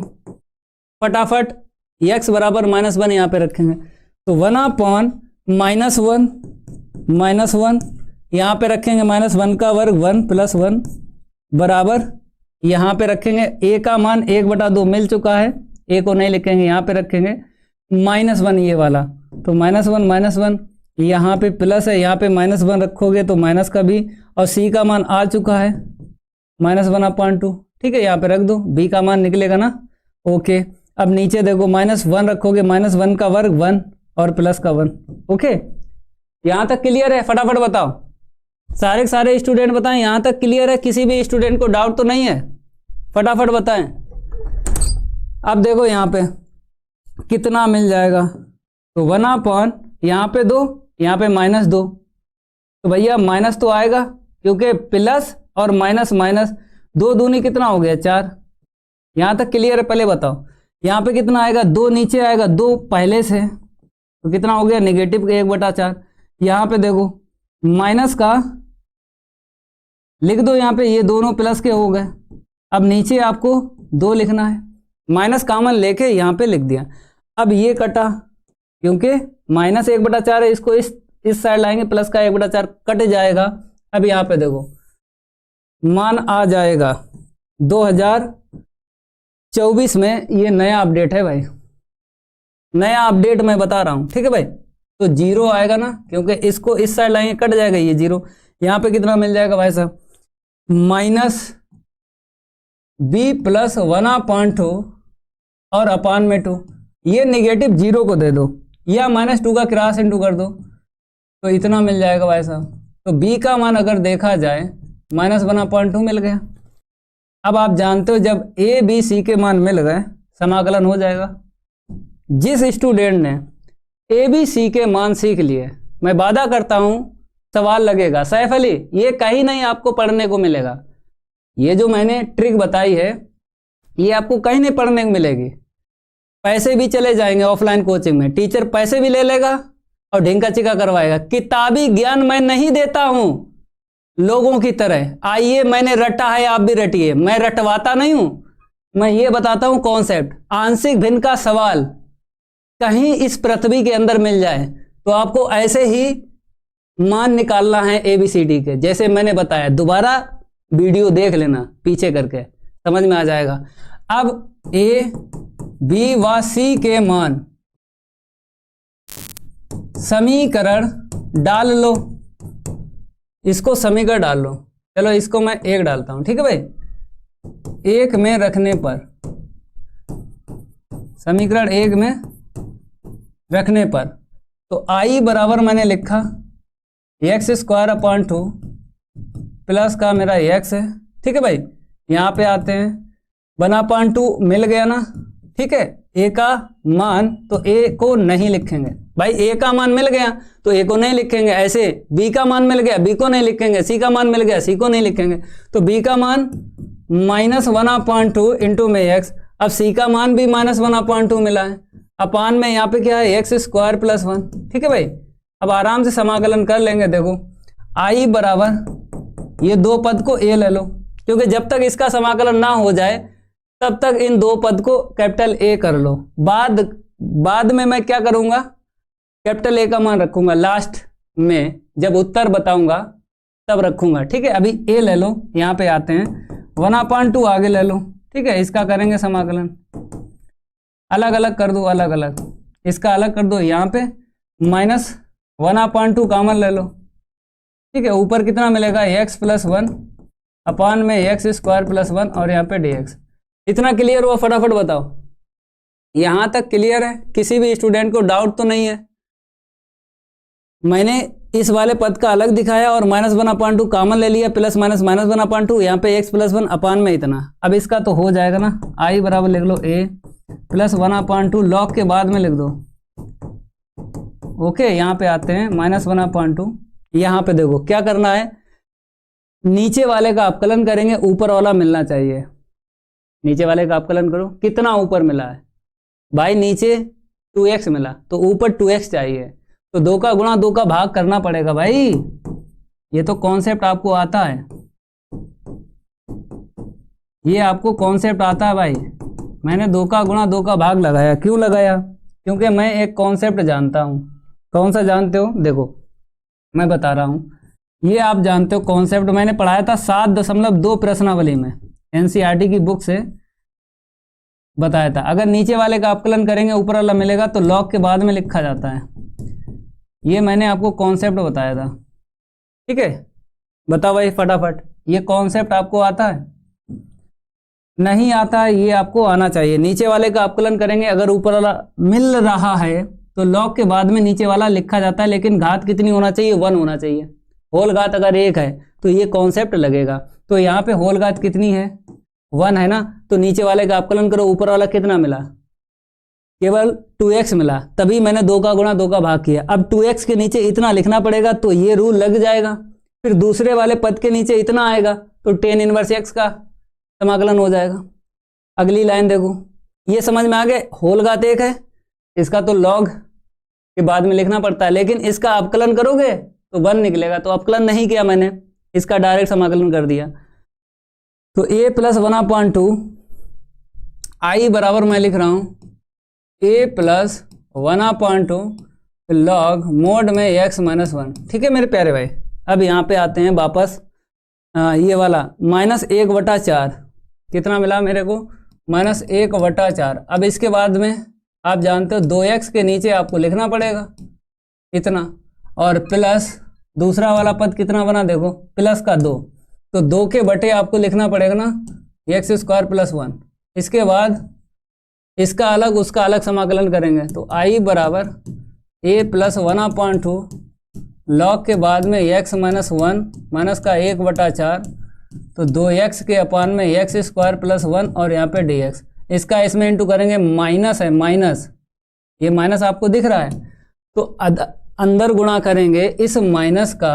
फटाफट, x बराबर -1 यहाँ पे रखेंगे तो 1/-1 -1 यहाँ पे रखेंगे, -1 का वर्ग 1 + 1 बराबर, यहाँ पे रखेंगे a का मान 1/2 मिल चुका है, a को नहीं लिखेंगे, यहाँ पे रखेंगे -1 ये वाला, तो -1 यहाँ पे प्लस है, यहाँ पे -1 रखोगे तो माइनस का भी, और c का मान आ चुका है -1/2, ठीक है। यहाँ पे रख दो, b का मान निकलेगा ना, ओके। अब नीचे देखो -1 रखोगे, -1 का वर्ग 1 और प्लस का 1, ओके। यहाँ तक क्लियर है, फटाफट बताओ, सारे स्टूडेंट बताएं, यहाँ तक क्लियर है, किसी भी स्टूडेंट को डाउट तो नहीं है, फटाफट बताएं। अब देखो यहाँ पे कितना मिल जाएगा, तो 1/, यहाँ पे 2, यहाँ पे -2, तो भैया माइनस तो आएगा क्योंकि प्लस और माइनस माइनस 2 दूनी कितना हो गया 4। यहाँ तक क्लियर है, पहले बताओ यहाँ पे कितना आएगा, 2 नीचे आएगा, 2 पहले से, तो कितना हो गया -1/4। यहाँ पे देखो माइनस का लिख दो, यहाँ पे ये दोनों प्लस के हो गए। अब नीचे आपको 2 लिखना है, माइनस कॉमन लेके यहाँ पे लिख दिया। अब ये कटा क्योंकि -1/4 है, इसको इस साइड लाएंगे, प्लस का 1/4 कट जाएगा। अब यहाँ पे देखो मान आ जाएगा 2024 में, ये नया अपडेट है भाई, नया अपडेट मैं बता रहा हूँ, ठीक है भाई। तो 0 आएगा ना, क्योंकि इसको इस साइड लाएंगे कट जाएगा ये 0। यहाँ पे कितना मिल जाएगा भाई साहब, -b + 1/2 और अपान में 2, ये नेगेटिव 0 को दे दो या -2 का क्रॉस इंटू कर दो, तो इतना मिल जाएगा भाई साहब। तो b का मान अगर देखा जाए -1/2 मिल गया। अब आप जानते हो जब a b c के मान मिल गए समाकलन हो जाएगा। जिस स्टूडेंट ने a b c के मान सीख लिए, मैं वादा करता हूं सवाल लगेगा, सैफ अली ये कहीं नहीं आपको पढ़ने को मिलेगा, ये जो मैंने ट्रिक बताई है ये आपको कहीं नहीं पढ़ने को मिलेगी। पैसे भी चले जाएंगे ऑफलाइन कोचिंग में, टीचर पैसे भी ले लेगा और ढिंका चिका करवाएगा। किताबी ज्ञान मैं नहीं देता हूं लोगों की तरह, आइए मैंने रटा है आप भी रटिए, मैं रटवाता नहीं हूं, मैं ये बताता हूं कॉन्सेप्ट। आंशिक भिन्न का सवाल कहीं इस पृथ्वी के अंदर मिल जाए तो आपको ऐसे ही मान निकालना है ABCD के, जैसे मैंने बताया। दोबारा वीडियो देख लेना पीछे करके, समझ में आ जाएगा। अब A B व C के मान समीकरण डाल लो, इसको समीकरण डाल लो। चलो इसको मैं 1 डालता हूं, ठीक है भाई। 1 में रखने पर, समीकरण 1 में रखने पर, तो आई बराबर मैंने लिखा x² प्लस का मेरा x है, ठीक है भाई। यहाँ पे आते हैं 1/2 मिल गया ना, ठीक है। a का मान तो a को नहीं लिखेंगे भाई, a का मान मिल गया तो a को नहीं लिखेंगे। ऐसे b का मान मिल गया, b को नहीं लिखेंगे। c का मान मिल गया, c को नहीं लिखेंगे। तो b का मान -1/2 इंटू में x। अब c का मान भी -1/2 मिला है, अपान में यहाँ पे क्या है x² + 1, ठीक है भाई। अब आराम से समाकलन कर लेंगे। देखो i बराबर ये दो पद को a ले लो, क्योंकि जब तक इसका समाकलन ना हो जाए तब तक इन दो पद को कैपिटल A कर लो। बाद में मैं क्या करूंगा, कैपिटल A का मान रखूंगा, लास्ट में जब उत्तर बताऊंगा तब रखूंगा, ठीक है। अभी A ले लो, यहाँ पे आते हैं 1/2 आगे ले लो, ठीक है। इसका करेंगे समाकलन, अलग अलग कर दो, अलग अलग, इसका अलग कर दो। यहाँ पे -1/2 कॉमन ले लो, ठीक है। ऊपर कितना मिलेगा x + 1 अपान में x² + 1 और यहाँ पे dx। इतना क्लियर हुआ? फटाफट बताओ, यहां तक क्लियर है? किसी भी स्टूडेंट को डाउट तो नहीं है? मैंने इस वाले पद का अलग दिखाया और -1/2 कॉमन ले लिया, प्लस माइनस -1/2, यहाँ पे x + 1 अपान में इतना। अब इसका तो हो जाएगा ना, i बराबर लिख लो a + 1/2 लॉग के बाद में लिख दो, ओके। यहाँ पे आते हैं -1/2, यहाँ पे देखो क्या करना है, नीचे वाले का अपकलन करेंगे, ऊपर वाला मिलना चाहिए। नीचे वाले का अपकलन करो, कितना ऊपर मिला है भाई? नीचे 2x मिला तो ऊपर 2x चाहिए, तो 2 का गुणा 2 का भाग करना पड़ेगा भाई। ये तो कॉन्सेप्ट आपको आता है, ये आपको कॉन्सेप्ट आता है भाई। मैंने 2 का गुणा 2 का भाग लगाया, क्यों लगाया? क्योंकि मैं एक कॉन्सेप्ट जानता हूं। कौन सा जानते हो? देखो मैं बता रहा हूं, ये आप जानते हो कॉन्सेप्ट, मैंने पढ़ाया था 7.2 प्रश्नावली में, एनसीईआरटी की बुक से बताया था। अगर नीचे वाले का अपकलन करेंगे ऊपर वाला मिलेगा तो लॉग के बाद में लिखा जाता है। ये मैंने आपको कॉन्सेप्ट बताया था, ठीक है। बताओ भाई फटाफट, ये कॉन्सेप्ट आपको आता है? नहीं आता है, ये आपको आना चाहिए। नीचे वाले का अपकलन करेंगे, अगर ऊपर वाला मिल रहा है तो लॉग के बाद में नीचे वाला लिखा जाता है, लेकिन घात कितनी होना चाहिए? 1 होना चाहिए। होल घात अगर 1 है तो ये कॉन्सेप्ट लगेगा। तो यहाँ पे होल घात कितनी है? 1 है ना, तो नीचे वाले का अपकलन करो, ऊपर वाला कितना मिला? केवल 2x मिला, तभी मैंने 2 का गुणा 2 का भाग किया। अब 2x के नीचे इतना लिखना पड़ेगा, तो ये रूल लग जाएगा। फिर दूसरे वाले पद के नीचे इतना आएगा तो tan इनवर्स x का समाकलन हो जाएगा। अगली लाइन देखो, ये समझ में आ गए? होल घात 1 है, इसका तो लॉग के बाद में लिखना पड़ता है, लेकिन इसका अपकलन करोगे तो 1 निकलेगा। तो अपकलन नहीं किया मैंने, इसका डायरेक्ट समाकलन कर दिया। तो a + 1/2 i बराबर मैं लिख रहा हूं a + 1/2 log मोड में x - 1, ठीक है मेरे प्यारे भाई। अब यहाँ पे आते हैं वापस, ये वाला -1/4 कितना मिला मेरे को? -1/4। अब इसके बाद में आप जानते हो 2x के नीचे आपको लिखना पड़ेगा इतना, और प्लस दूसरा वाला पद कितना बना? देखो प्लस का 2, तो 2 के बटे आपको लिखना पड़ेगा ना x² + 1। इसके बाद इसका अलग उसका अलग समाकलन करेंगे, तो i बराबर a + 1/2 लॉग के बाद में x - 1 माइनस का 1/4, तो 2x के अपान में x² + 1 और यहाँ पे dx। इसका इसमें इंटू करेंगे, माइनस है, माइनस, ये माइनस आपको दिख रहा है, तो अंदर गुणा करेंगे इस माइनस का,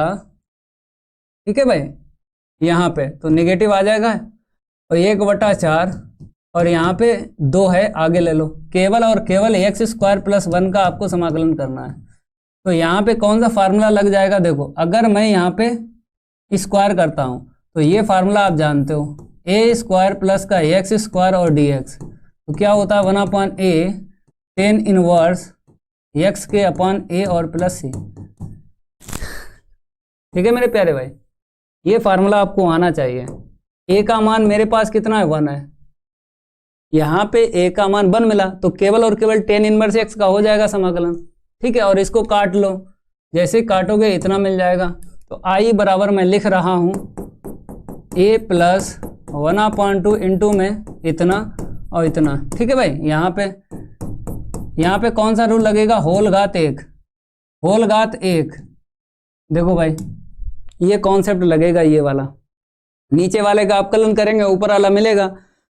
ठीक है भाई, यहाँ पे तो नेगेटिव आ जाएगा, और 1/4 और यहाँ पे 2 है, आगे ले लो। केवल और केवल x² + 1 का आपको समाकलन करना है। तो यहाँ पे कौन सा फार्मूला लग जाएगा? देखो अगर मैं यहाँ पे स्क्वायर करता हूँ तो ये फार्मूला आप जानते हो, a² प्लस का x² और dx, तो क्या होता है 1/a tan इनवर्स x के अपान a और प्लस c, ठीक है मेरे प्यारे भाई। ये फार्मूला आपको आना चाहिए। a का मान मेरे पास कितना है? 1 है, यहाँ पे a का मान 1 मिला, तो केवल और केवल tan इनवर्स x का हो जाएगा समाकलन। ठीक है, और इसको काट लो, जैसे काटोगे इतना मिल जाएगा। तो आई बराबर मैं लिख रहा हूँ a प्लस 1/2 इंटू में इतना और इतना। ठीक है भाई, यहाँ पे कौन सा रूल लगेगा, होल घात 1, होल घात 1। देखो भाई ये कॉन्सेप्ट लगेगा, ये वाला नीचे वाले का अवकलन करेंगे ऊपर वाला मिलेगा,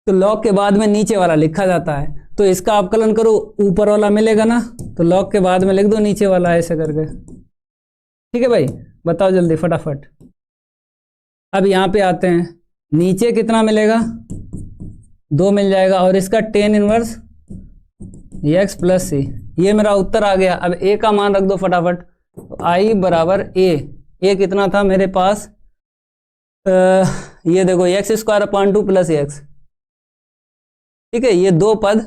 तो लॉग के बाद में नीचे वाला लिखा जाता है, तो इसका अवकलन करो ऊपर वाला मिलेगा ना, तो लॉग के बाद में लिख दो नीचे वाला ऐसे करके। ठीक है भाई, बताओ जल्दी फटाफट। अब यहाँ पे आते हैं, नीचे कितना मिलेगा, 2 मिल जाएगा, और इसका ten inverse x plus C, ये मेरा उत्तर आ गया। अब a का मान रख दो फटाफट, तो i बराबर a कितना था मेरे पास, ये देखो x² प्लस x। ठीक है, ये दो पद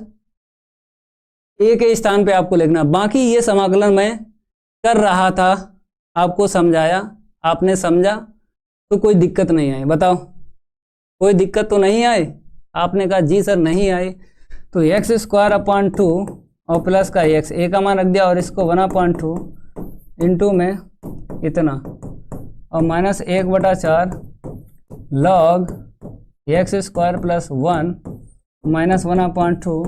a के स्थान पे आपको लिखना, बाकी ये समाकलन मैं कर रहा था, आपको समझाया, आपने समझा, तो कोई दिक्कत नहीं आई। बताओ कोई दिक्कत तो नहीं आई? आपने कहा जी सर नहीं आई। तो x² और प्लस का x, a का मान रख दिया, और इसको 1/2 इंटू में इतना, और -1/4 log x² plus 1 -1/2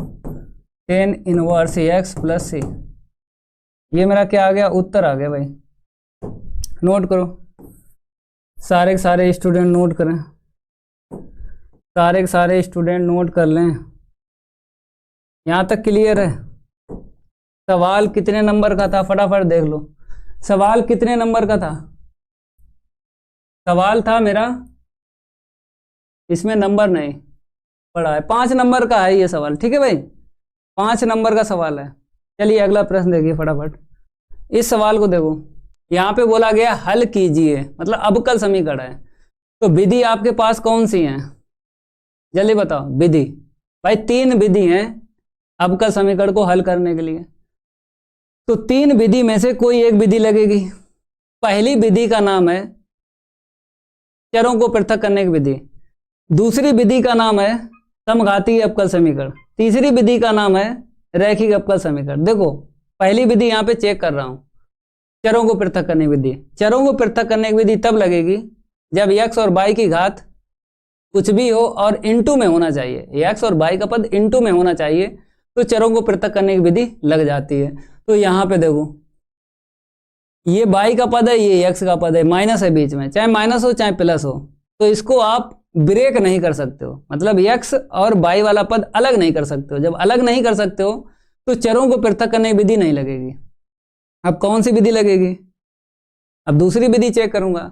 tan inverse x plus C. ये मेरा क्या आ गया, उत्तर आ गया भाई। नोट करो, सारे के सारे स्टूडेंट नोट करें, सारे के सारे स्टूडेंट नोट कर लें। यहाँ तक क्लियर है? सवाल कितने नंबर का था फटाफट देख लो, सवाल कितने नंबर का था? सवाल था मेरा, इसमें नंबर नहीं पड़ा है, 5 नंबर का है ये सवाल। ठीक है भाई, 5 नंबर का सवाल है। चलिए अगला प्रश्न देखिए फटाफट। इस सवाल को देखो, यहाँ पे बोला गया हल कीजिए, मतलब अवकल समीकरण है, तो विधि आपके पास कौन सी है, जल्दी बताओ। विधि भाई 3 विधि हैं अवकल समीकरण को हल करने के लिए, तो 3 विधि में से कोई एक विधि लगेगी। पहली विधि का नाम है चरों को पृथक करने की विधि, दूसरी विधि का नाम है समघातीय अवकल समीकरण, तीसरी विधि का नाम है रैखिक अवकल समीकरण। देखो पहली विधि यहाँ पे चेक कर रहा हूं, चरों को पृथक करने की विधि। चरों को पृथक करने की विधि तब लगेगी जब x और y की घात कुछ भी हो और इनटू में होना चाहिए, x और y का पद इनटू में होना चाहिए, तो चरों को पृथक करने की विधि लग जाती है। तो यहाँ पे देखो ये y का पद है, ये x का पद है, माइनस है बीच में, चाहे माइनस हो चाहे प्लस हो, तो इसको आप ब्रेक नहीं कर सकते हो, मतलब x और y वाला पद अलग नहीं कर सकते हो। जब अलग नहीं कर सकते हो तो चरों को पृथक करने की विधि नहीं लगेगी। अब कौन सी विधि लगेगी? अब दूसरी विधि चेक करूंगा,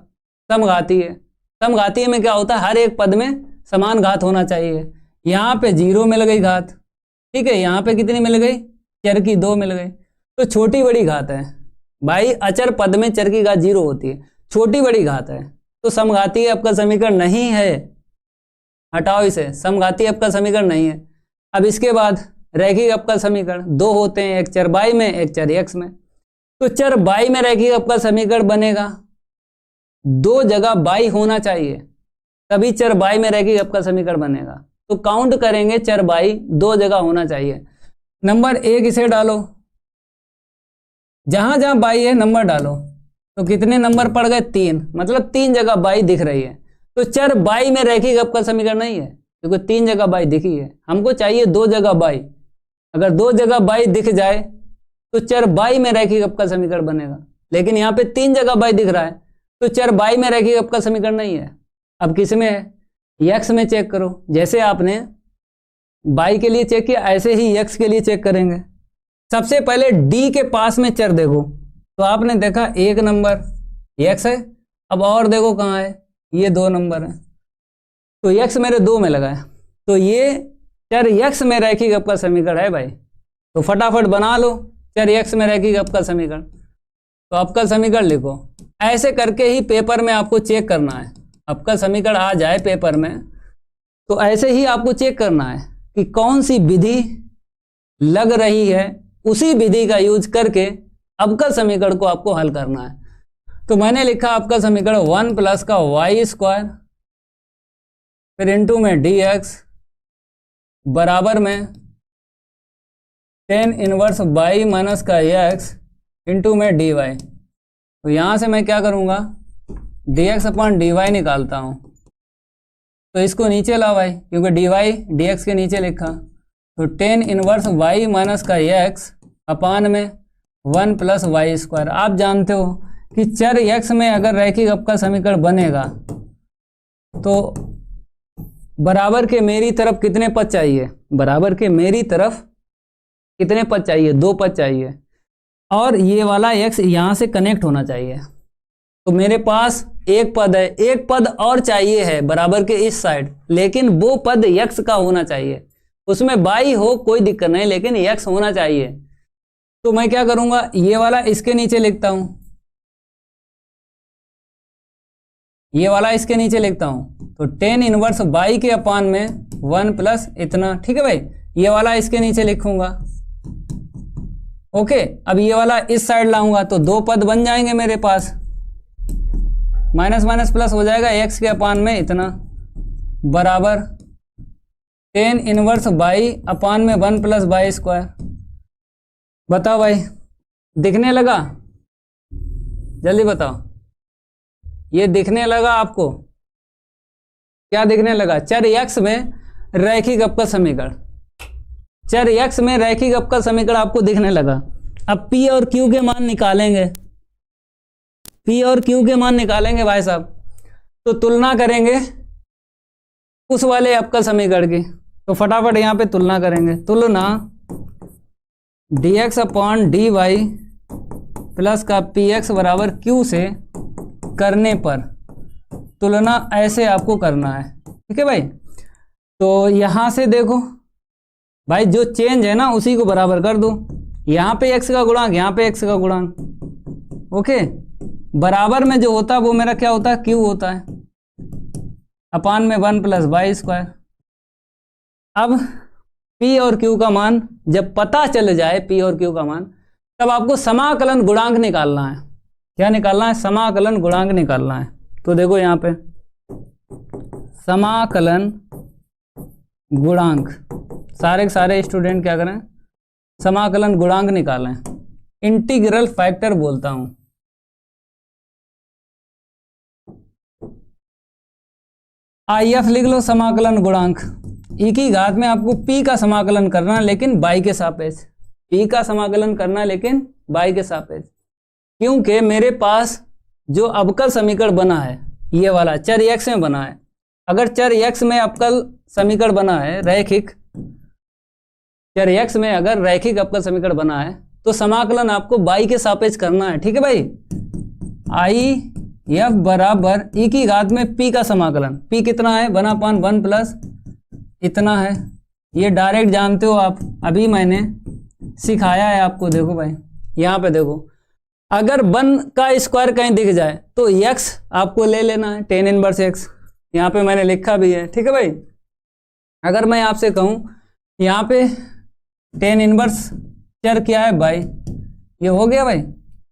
समघातीय। समघातीय में क्या होता है, हर एक पद में समान घात होना चाहिए। यहाँ पे 0 मिल गई घात, ठीक है, यहाँ पे कितनी मिल गई, चर की 2 मिल गई, तो छोटी बड़ी घात है भाई। अचर पद में चर की घात 0 होती है, छोटी बड़ी घात है, तो समघातीय अवकल समीकरण नहीं है, हटाओ इसे, समघातीय अवकल समीकरण नहीं है। अब इसके बाद रैखिक अवकल समीकरण 2 होते हैं, एक चर y में एक चर x में, तो चर y में रैखिक अवकल समीकरण बनेगा, 2 जगह y होना चाहिए तभी चर y में रैखिक अवकल समीकरण बनेगा। तो काउंट करेंगे चर y 2 जगह होना चाहिए। नंबर 1 इसे डालो, जहां जहां y है नंबर डालो, तो कितने नंबर पड़ गए, 3, मतलब 3 जगह y दिख रही है, तो चर y में रैखिक अवकल समीकरण नहीं है, क्योंकि 3 जगह y दिखी है। हमको चाहिए 2 जगह y, अगर 2 जगह y दिख जाए तो चर y में रैखिक अवकल समीकरण बनेगा, लेकिन यहाँ पे 3 जगह y दिख रहा है, तो चर y में रैखिक अवकल समीकरण नहीं है। अब किस में है, x में चेक करो, जैसे आपने y के लिए चेक किया ऐसे ही x के लिए चेक करेंगे। सबसे पहले d के पास में चर देखो, तो आपने देखा 1 नंबर x है, अब और देखो कहाँ है, ये 2 नंबर है, तो x मेरे 2 में लगा है, तो ये चर x में रैखिक अवकल समीकरण है भाई। तो फटाफट बना लो चर x में रैखिक अवकल समीकरण, तो अवकल समीकरण लिखो। ऐसे करके ही पेपर में आपको चेक करना है, अवकल समीकरण आ जाए पेपर में तो ऐसे ही आपको चेक करना है कि कौन सी विधि लग रही है, उसी विधि का यूज करके अवकल समीकरण को आपको हल करना है। तो मैंने लिखा अवकल समीकरण 1 प्लस का y स्क्वायर फिर इंटू में dx बराबर में टेन इनवर्स y माइनस का x इंटू में डी वाई। तो यहाँ से मैं क्या करूँगा, d x upon d y निकालता हूँ। तो इसको नीचे ला भाई, क्योंकि डी वाई डी एक्स के नीचे लिखा। तो टेन इनवर्स वाई माइनस का एक्स अपान में 1 प्लस वाई स्क्वायर। आप जानते हो कि चर एक्स में अगर रैखिक अवकल समीकरण बनेगा तो बराबर के मेरी तरफ कितने पद चाहिए, बराबर के मेरी तरफ कितने पद चाहिए, 2 पद चाहिए, और ये वाला एक्स यहाँ से कनेक्ट होना चाहिए। तो मेरे पास एक पद है, एक पद और चाहिए है बराबर के इस साइड, लेकिन वो पद एक्स का होना चाहिए। उसमें बाई हो कोई दिक्कत नहीं, लेकिन एक्स होना चाहिए। तो मैं क्या करूँगा, ये वाला इसके नीचे लिखता हूँ, ये वाला इसके नीचे लिखता हूँ। तो टेन इनवर्स बाई के अपान में 1 प्लस इतना, ठीक है भाई। ये वाला इसके नीचे लिखूंगा, ओके। अब ये वाला इस साइड लाऊंगा तो 2 पद बन जाएंगे मेरे पास, माइनस माइनस प्लस हो जाएगा, एक्स के अपान में इतना बराबर टेन इनवर्स बाई अपान में 1 प्लस बाई स्क्वायर। बताओ भाई, दिखने लगा? जल्दी बताओ, ये दिखने लगा आपको? क्या दिखने लगा? चर एक्स में रैखिक अवकल समीकरण, चर एक्स में रैखिक अवकल समीकरण आपको दिखने लगा। अब पी और क्यू के मान निकालेंगे, पी और क्यू के मान निकालेंगे भाई साहब। तो तुलना करेंगे उस वाले अवकल समीकरण की। तो फटाफट यहाँ पे तुलना करेंगे। तुलना d x upon d y plus का पी एक्स बराबर क्यू से करने पर तुलना ऐसे आपको करना है, ठीक है भाई। तो यहाँ से देखो भाई, जो चेंज है ना उसी को बराबर कर दो। यहाँ पे एक्स का गुणांक, यहाँ पे एक्स का गुणांक, ओके। बराबर में जो होता है वो मेरा क्या होता है, क्यू होता है, अपान में 1 प्लस बाई स्क्वायर। अब पी और क्यू का मान जब पता चल जाए, पी और क्यू का मान, तब आपको समाकलन गुणांक निकालना है। क्या निकालना है? समाकलन गुणांक निकालना है। तो देखो यहाँ पे समाकलन गुणांक, सारे के सारे स्टूडेंट क्या करें, समाकलन गुणांक निकालें। इंटीग्रल फैक्टर बोलता हूं। IF लिख लो, समाकलन गुणांक। ई की घात में आपको पी का समाकलन करना है, लेकिन बाई के सापेक्ष। पी का समाकलन करना है, लेकिन बाई के सापेक्ष। क्योंकि मेरे पास जो अवकल समीकरण बना है, ये वाला चर एक्स में बना है। अगर चर एक्स में अवकल समीकरण बना है रैखिक, चर एक्स में अगर रैखिक अवकल समीकरण बना है तो समाकलन आपको बाई के सापेक्ष करना है, ठीक है भाई। आई एफ बराबर ई की घात में पी का समाकलन, पी कितना है, 1/1 प्लस इतना है। ये डायरेक्ट जानते हो आप, अभी मैंने सिखाया है आपको। देखो भाई, यहाँ पे देखो, अगर 1 का स्क्वायर कहीं दिख जाए तो एक्स आपको ले लेना है, टेन इनवर्स एक्स। यहाँ पे मैंने लिखा भी है, ठीक है भाई। अगर मैं आपसे कहूँ यहाँ पे टेन इनवर्स चर क्या है बाई, ये हो गया भाई।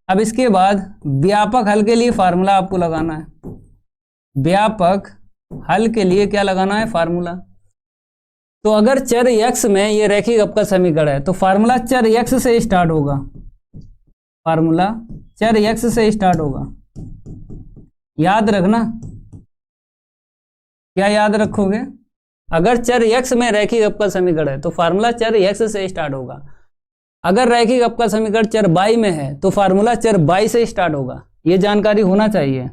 अब इसके बाद व्यापक हल के लिए फार्मूला आपको लगाना है। व्यापक हल के लिए क्या लगाना है, फार्मूला। तो अगर चर एक्स में ये रैखिक अवकल समीकरण है तो फार्मूला चर एक्स से स्टार्ट होगा, फार्मूला चर एक्स से स्टार्ट होगा। याद रखना, क्या याद रखोगे? अगर चर एक्स में रैखिक अवकल समीकरण है तो फार्मूला चर एक्स से स्टार्ट होगा। अगर रैखिक अवकल समीकरण चर बाई में है तो फार्मूला चर बाई से स्टार्ट होगा। ये जानकारी होना चाहिए।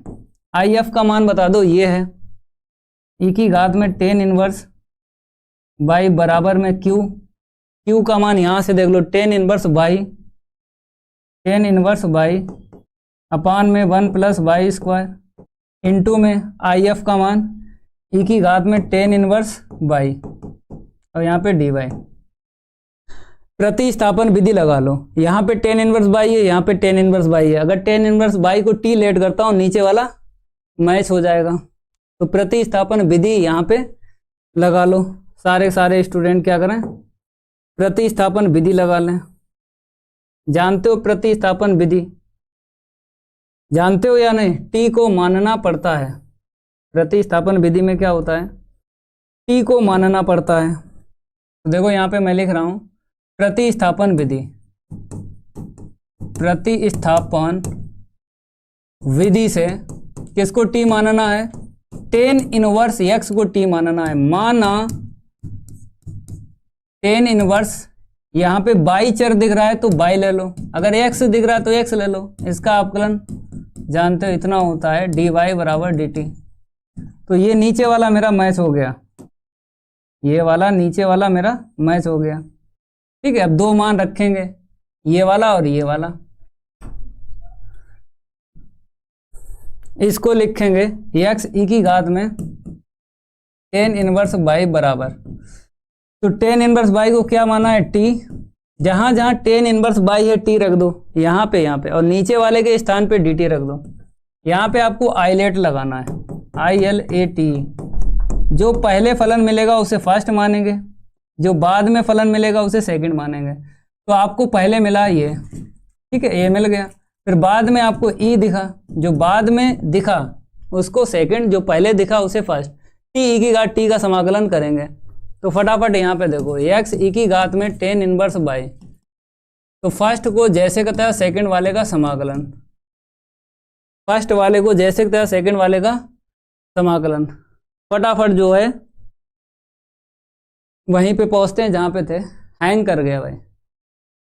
आई एफ का मान बता दो, ये है ई की घात में टेन इनवर्स बाई बराबर में क्यू। क्यू का मान यहाँ से देख लो, tan inverse by, tan inverse by upon में 1 प्लस बाई स्क्वायर इंटू में आई एफ का मान ई की घात में टेन इनवर्स बाई और यहाँ पे डी वाई। प्रतिस्थापन विधि लगा लो। यहाँ पे टेन इनवर्स बाई है, यहाँ पे टेन इनवर्स बाई है। अगर टेन इनवर्स बाई को टी लेट करता हूँ, नीचे वाला मैच हो जाएगा। तो प्रतिस्थापन विधि यहाँ पे लगा लो। सारे स्टूडेंट क्या करें, प्रतिस्थापन विधि लगा लें। जानते हो प्रतिस्थापन विधि, जानते हो या नहीं? टी को मानना पड़ता है। प्रतिस्थापन विधि में क्या होता है, टी को मानना पड़ता है। तो देखो यहाँ पे मैं लिख रहा हूँ प्रतिस्थापन विधि। प्रतिस्थापन विधि से किसको टी मानना है, टेन इनवर्स एक्स को टी मानना है। माना टेन इनवर्स, यहाँ पे बाई चर दिख रहा है तो बाई ले लो, अगर एक्स दिख रहा है तो एक्स ले लो। इसका अवकलन जानते हो इतना होता है डी वाई बराबर डी टी। तो ये नीचे वाला मेरा मैच हो गया, ये वाला नीचे वाला मेरा मैच हो गया। ठीक है, अब दो मान रखेंगे, ये वाला और ये वाला। इसको लिखेंगे एक्स ई की घात में टेन इनवर्स बाई बराबर, तो टेन इनवर्स बाई को क्या माना है टी, जहां जहां टेन इनवर्स बाई है टी रख दो यहाँ पे, और नीचे वाले के स्थान पे डी टी रख दो। यहाँ पे आपको आईलेट लगाना है, ILAT। जो पहले फलन मिलेगा उसे फर्स्ट मानेंगे, जो बाद में फलन मिलेगा उसे सेकंड मानेंगे। तो आपको पहले मिला ये, ठीक है, ये मिल गया। फिर बाद में आपको ई दिखा, जो बाद में दिखा उसको सेकंड, जो पहले दिखा उसे फर्स्ट। टी ई की घात टी का समाकलन करेंगे, तो फटाफट यहाँ पे देखो एक्स ई की घात में टेन इनवर्स बाई, तो फर्स्ट को जैसे कहता है सेकंड वाले का समाकलन, फर्स्ट वाले को जैसे कहता है सेकंड वाले का समाकलन। फटाफट जो है वहीं पे पहुंचते हैं जहाँ पे थे। हैंग कर गया भाई,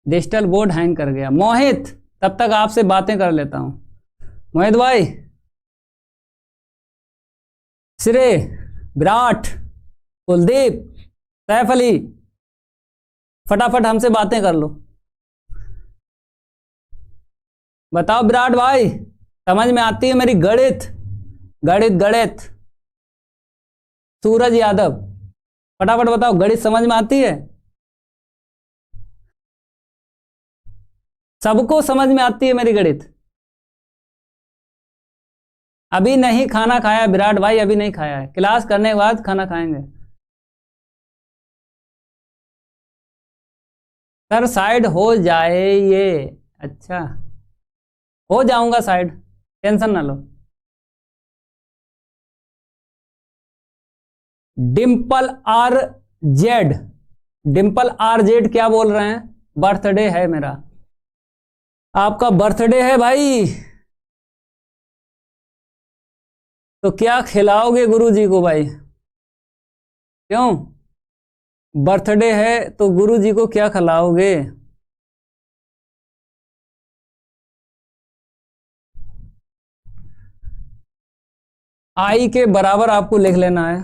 डिजिटल बोर्ड हैंग कर गया। मोहित, तब तक आपसे बातें कर लेता हूं। मोहित भाई, श्रेय, विराट, कुलदीप, सैफ अली, फटाफट हमसे बातें कर लो। बताओ विराट भाई, समझ में आती है मेरी गणित? गणित सूरज यादव, फटाफट बताओ, गणित समझ में आती है? सबको समझ में आती है मेरी गणित? अभी नहीं खाना खाया विराट भाई, अभी नहीं खाया है, क्लास करने के बाद खाना खाएंगे। सर साइड हो जाए ये, अच्छा हो जाऊंगा साइड, टेंशन ना लो। डिम्पल आर जेड क्या बोल रहे हैं? बर्थडे है मेरा। आपका बर्थडे है भाई, तो क्या खिलाओगे गुरुजी को भाई? क्यों बर्थडे है तो गुरुजी को क्या खिलाओगे? आई के बराबर आपको लिख लेना है।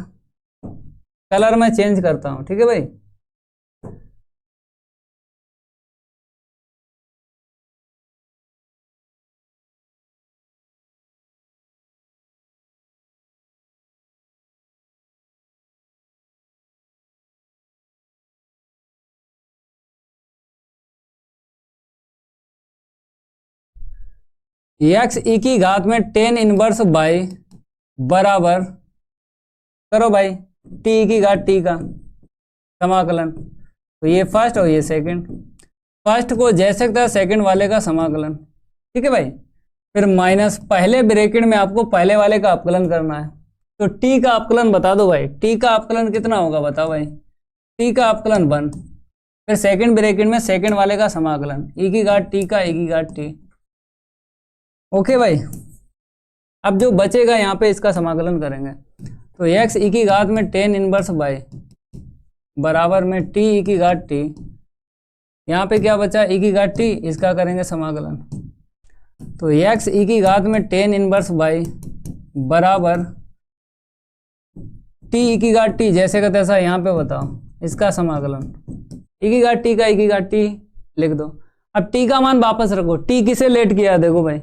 कलर मैं चेंज करता हूं, ठीक है भाई? एक्स ई की घात में टेन इनवर्स बाई बराबर, करो भाई, टी की घात टी का समाकलन। तो ये फर्स्ट और ये सेकंड, फर्स्ट को जैसे था सेकंड वाले का समाकलन, ठीक है भाई? फिर माइनस, पहले ब्रैकेट में आपको पहले वाले का अपकलन करना है। तो टी का अपकलन बता दो भाई, टी का अपकलन कितना होगा बताओ भाई? टी का अपकलन 1, फिर सेकंड ब्रैकेट में सेकंड वाले का समाकलन, ई की घात टी का, ई की घात टी। ओके भाई, अब जो बचेगा यहाँ पे इसका समाकलन करेंगे। तो एक्स ई की घात में टेन इनवर्स बाई बराबर में टी ई की घात टी, यहाँ पे क्या बचा? ई की घात टी, इसका करेंगे समाकलन। तो एक्स ई की घात में टेन इनवर्स बाई बराबर टी ई की घात टी, जैसे का तैसा यहाँ पे बताओ, इसका समाकलन। ई की घात टी का, ई की घात टी लिख दो। अब टी का मान वापस रखो। टी किसे लेट किया? देखो भाई,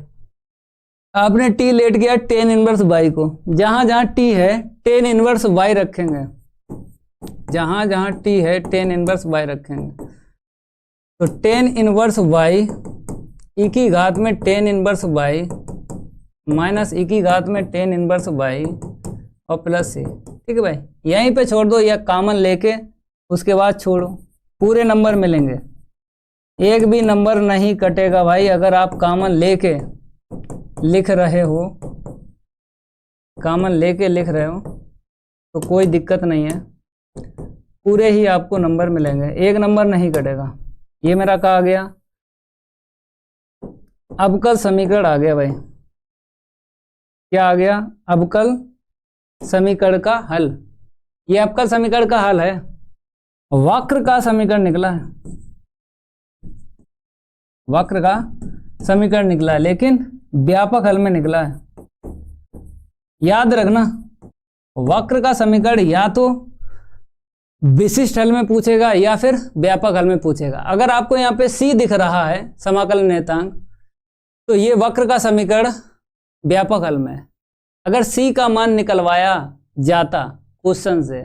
आपने टी लेट किया टेन इनवर्स बाई को। जहां जहां टी है टेन इनवर्स बाई रखेंगे, जहां जहां टी है टेन इनवर्स बाई रखेंगे। तो टेन इनवर्स बाई ई की घात में टेन इनवर्स बाई माइनस ई की घात में टेन इनवर्स बाई और प्लस सी, ठीक है भाई? यहीं पे छोड़ दो या कॉमन लेके उसके बाद छोड़ो, पूरे नंबर मिलेंगे, एक भी नंबर नहीं कटेगा भाई। अगर आप कॉमन लेके लिख रहे हो, कॉमन लेके लिख रहे हो तो कोई दिक्कत नहीं है, पूरे ही आपको नंबर मिलेंगे, एक नंबर नहीं कटेगा। ये मेरा कहा गया अवकल समीकरण आ गया भाई। क्या आ गया? अवकल समीकरण का हल। ये अवकल समीकरण का हल है। वक्र का समीकरण निकला है, वक्र का समीकरण निकला है, लेकिन व्यापक हल में निकला है। याद रखना, वक्र का समीकरण या तो विशिष्ट हल में पूछेगा या फिर व्यापक हल में पूछेगा। अगर आपको यहाँ पे C दिख रहा है समाकलन नियतांक, तो ये वक्र का समीकरण व्यापक हल में है। अगर C का मान निकलवाया जाता क्वेश्चन से,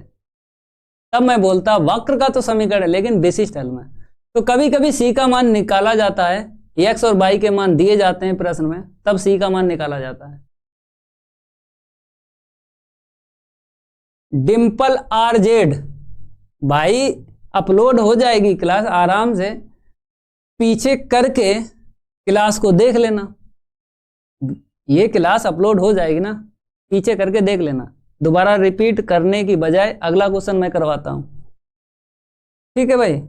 तब मैं बोलता वक्र का तो समीकरण है लेकिन विशिष्ट हल में। तो कभी कभी C का मान निकाला जाता है, x और y के मान दिए जाते हैं प्रश्न में, तब C का मान निकाला जाता है। डिम्पल RZ भाई अपलोड हो जाएगी क्लास, आराम से पीछे करके क्लास को देख लेना। ये क्लास अपलोड हो जाएगी ना, पीछे करके देख लेना। दोबारा रिपीट करने की बजाय अगला क्वेश्चन मैं करवाता हूं, ठीक है भाई?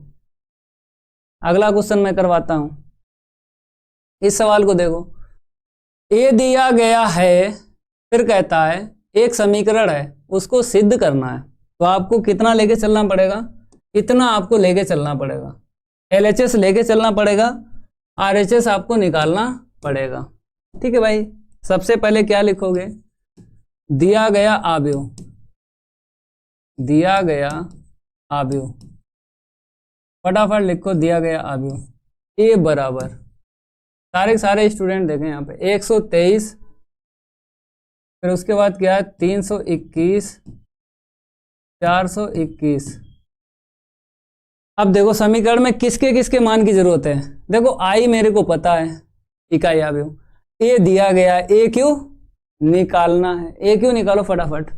अगला क्वेश्चन मैं करवाता हूं। इस सवाल को देखो, ए दिया गया है, फिर कहता है एक समीकरण है, उसको सिद्ध करना है। तो आपको कितना लेके चलना पड़ेगा? इतना आपको लेके चलना पड़ेगा। LHS लेके चलना पड़ेगा, RHS आपको निकालना पड़ेगा, ठीक है भाई? सबसे पहले क्या लिखोगे? दिया गया आव्यूह, दिया गया आव्यूह, फटाफट लिखो दिया गया आव्यूह। ए बराबर, सारे स्टूडेंट देखें यहाँ पे 123, फिर उसके बाद क्या है 321, 421। अब देखो समीकरण में किसके किसके मान की जरूरत है। देखो आई मेरे को पता है, इकाई आव्यूह। ए दिया गया, ए क्यू निकालना है, ए क्यू निकालो फटाफट।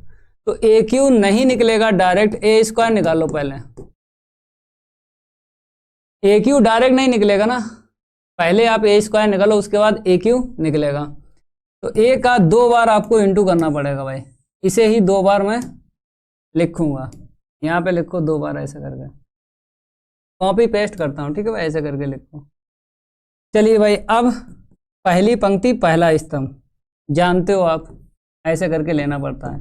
तो ए क्यू नहीं निकलेगा डायरेक्ट, ए स्क्वायर निकालो पहले। ए क्यू डायरेक्ट नहीं निकलेगा ना, पहले आप ए स्क्वायर निकालो, उसके बाद ए क्यू निकलेगा। तो ए का 2 बार आपको इंटू करना पड़ेगा भाई। इसे ही 2 बार मैं लिखूंगा, यहाँ पे लिखो 2 बार ऐसे करके, कॉपी पेस्ट करता हूँ, ठीक है भाई? ऐसे करके लिखो। चलिए भाई, अब पहली पंक्ति पहला स्तंभ जानते हो आप, ऐसे करके लेना पड़ता है।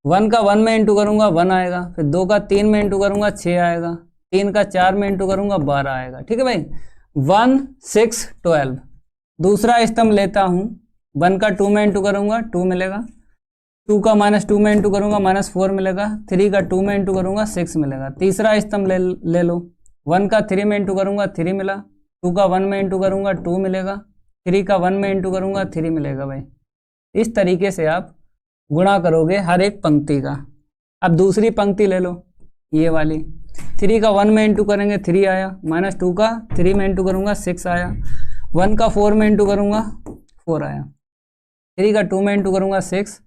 1 का 1 में इंटू करूंगा 1 आएगा, फिर 2 का 3 में इंटू करूंगा 6 आएगा, 3 का 4 में इंटू करूंगा 12 आएगा, ठीक है भाई? 1 6 12। दूसरा स्तंभ लेता हूं, 1 का 2 में इंटू करूंगा 2 मिलेगा, 2 का -2 में इंटू करूंगा -4 मिलेगा, 3 का 2 में इंटू करूंगा 6 मिलेगा। तीसरा स्तंभ ले लो, 1 का 3 में इंटू करूंगा 3 मिला, 2 का 1 में इंटू करूंगा 2 मिलेगा, 3 का 1 में इंटू करूंगा 3 मिलेगा भाई। इस तरीके से आप गुणा करोगे हर एक पंक्ति का। अब दूसरी पंक्ति ले लो, ये वाली, 3 का 1 में इंटू करेंगे 3 आया, -2 का 3 में इंटू करूंगा 6 आया, 1 का 4 में इंटू करूंगा 4 आया, 3 का 2 में इंटू करूंगा 6,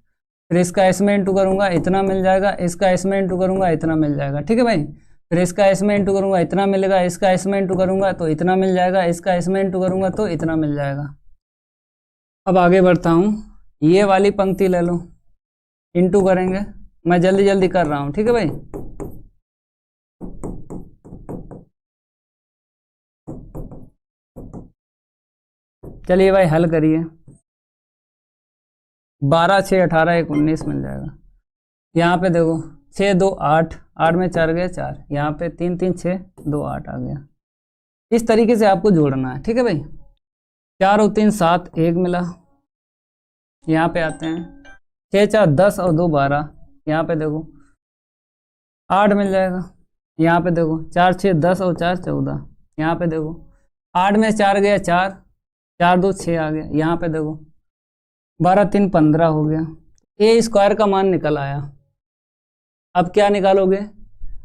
फिर इसका एस में इंटू करूंगा इतना मिल जाएगा, इसका एस में इंटू करूंगा इतना मिल जाएगा, ठीक है भाई? फिर इसका एस में इंटू करूंगा इतना मिलेगा, इसका एस में इंटू करूंगा तो इतना मिल जाएगा, इसका एस में इंटू करूंगा तो इतना मिल जाएगा। अब आगे बढ़ता हूँ, ये वाली पंक्ति ले लो, इंटू करेंगे, मैं जल्दी जल्दी कर रहा हूँ, ठीक है भाई? चलिए भाई हल करिए। 12 6 18 1 19 मिल जाएगा। यहाँ पे देखो 6 2 8, 8 में 4 गए 4, यहाँ पे 3 3 6 2 8 आ गया। इस तरीके से आपको जोड़ना है, ठीक है भाई? 4 और 3 7 1 मिला, यहाँ पे आते हैं 6 4 10 और 2 12, यहाँ पे देखो 8 मिल जाएगा। यहाँ पे देखो 4 6 10 और 4 14, यहाँ पे देखो 8 में 4 गया 4, 4 2 6 आ गया, यहाँ पे देखो 12 3 15 हो गया। ए स्क्वायर का मान निकल आया। अब क्या निकालोगे?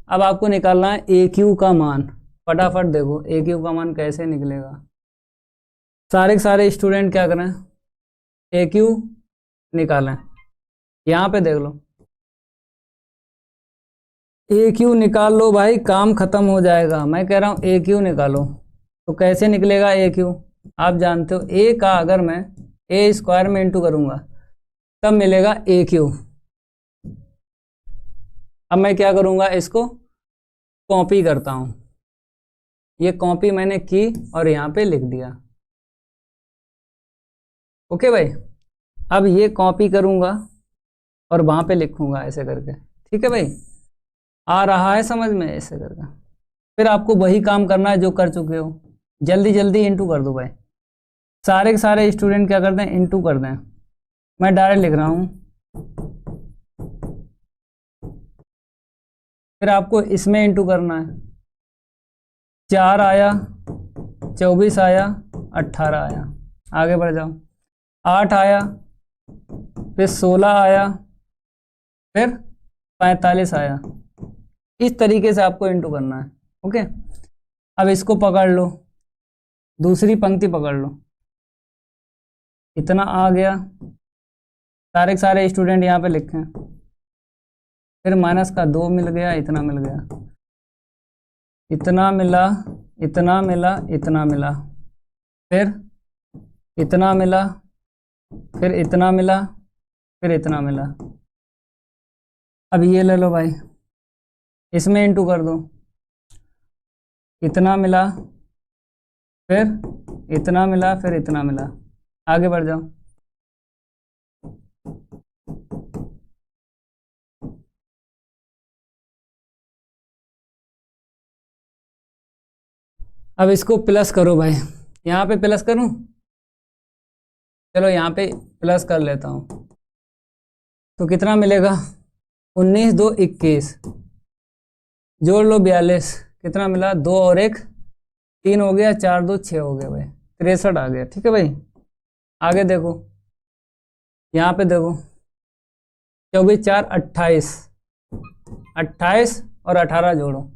अब आपको निकालना है ए क्यू का मान। फटाफट देखो ए क्यू का मान कैसे निकलेगा। सारे के सारे स्टूडेंट क्या करें, ए क्यू निकालें। यहाँ पे देख लो, ए क्यू निकाल लो भाई, काम खत्म हो जाएगा। मैं कह रहा हूँ ए क्यू निकालो। तो कैसे निकलेगा ए क्यू? आप जानते हो ए का अगर मैं ए स्क्वायर में इंटू करूँगा तब मिलेगा ए क्यू। अब मैं क्या करूँगा, इसको कॉपी करता हूँ। ये कॉपी मैंने की और यहाँ पे लिख दिया। ओके भाई, अब ये कॉपी करूँगा और वहाँ पे लिखूँगा ऐसे करके, ठीक है भाई, आ रहा है समझ में ऐसे करके। फिर आपको वही काम करना है जो कर चुके हो, जल्दी जल्दी इंटू कर दो भाई। सारे के सारे स्टूडेंट क्या करते हैं, इंटू कर दें। मैं डायरेक्ट लिख रहा हूँ, फिर आपको इसमें इंटू करना है। 4 आया, 24 आया, 18 आया, आगे बढ़ जाओ। 8 आया, फिर 16 आया, फिर 45 आया। इस तरीके से आपको इंटू करना है। ओके, अब इसको पकड़ लो, दूसरी पंक्ति पकड़ लो, इतना आ गया, सारे के सारे स्टूडेंट यहाँ पे लिखें। फिर माइनस का 2 मिल गया, इतना मिल गया, इतना मिला, इतना मिला, इतना मिला, फिर इतना मिला, फिर इतना मिला, फिर इतना मिला। अब ये ले लो भाई, इसमें इंटू कर दो, इतना मिला, फिर इतना मिला, फिर इतना मिला, आगे बढ़ जाओ। अब इसको प्लस करो भाई, यहाँ पे प्लस करूँ, चलो यहाँ पे प्लस कर लेता हूँ, तो कितना मिलेगा, 19 2 21, जोड़ लो 42, कितना मिला, 2 और 1 3 हो गया, 4 2 6 हो गया भाई, 63 आ गया। ठीक है भाई, आगे देखो, यहाँ पे देखो, 24 4 28, 28 और 18 जोड़ो,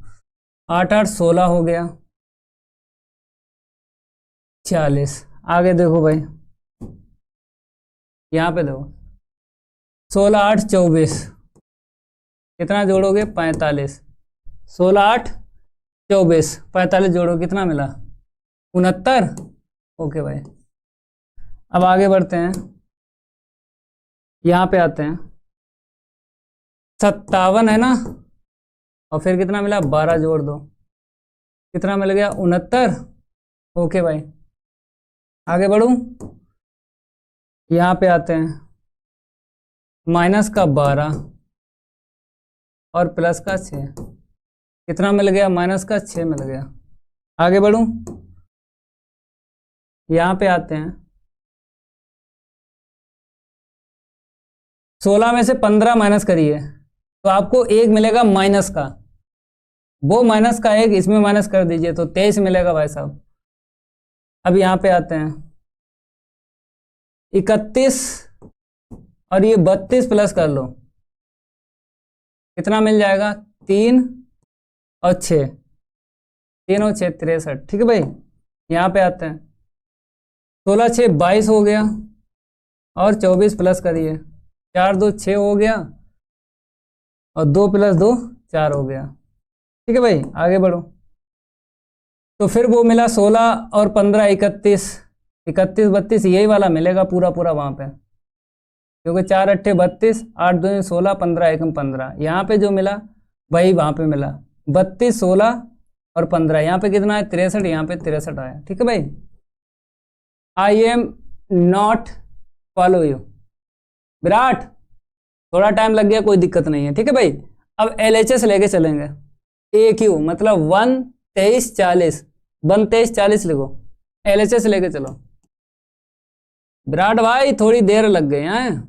8 8 16 हो गया, 46। आगे देखो भाई, यहाँ पे देखो, 16 8 24, कितना जोड़ोगे, 45, 16 8 24, 45 जोड़ो, कितना मिला, 69। ओके भाई, अब आगे बढ़ते हैं, यहाँ पे आते हैं, 57 है ना, और फिर कितना मिला, 12 जोड़ दो, कितना मिल गया, 69। ओके भाई, आगे बढ़ूं, यहाँ पे आते हैं, माइनस का 12 और प्लस का 6, कितना मिल गया, माइनस का 6 मिल गया। आगे बढ़ूं, यहाँ पे आते हैं, 16 में से 15 माइनस करिए तो आपको 1 मिलेगा माइनस का, वो माइनस का 1 इसमें माइनस कर दीजिए तो 23 मिलेगा भाई साहब। अब यहाँ पे आते हैं, 31 और ये 32 प्लस कर लो, कितना मिल जाएगा, 3 और 6, 3 और 6 63। ठीक है भाई, यहाँ पे आते हैं, 16 6 22 हो गया, और 24 प्लस करिए, 4 2 6 हो गया, और 2 + 2 4 हो गया। ठीक है भाई, आगे बढ़ो, तो फिर वो मिला 16 और 15 31, 31 32, यही वाला मिलेगा पूरा पूरा वहाँ पे, क्योंकि 4 8 32, 8 2 16, 15 1 15, यहाँ पे जो मिला वही वहाँ पे मिला, 32 16 और 15, यहाँ पे कितना है, 63, यहाँ पे 63 आया। ठीक है भाई, I am not follow you Virat, थोड़ा टाइम लग गया, कोई दिक्कत नहीं है। ठीक है भाई, अब LHS लेके चलेंगे, AQ मतलब 1 23 40, 1 23 40 लिखो, LHS लेके चलो। विराट भाई थोड़ी देर लग गई हैं,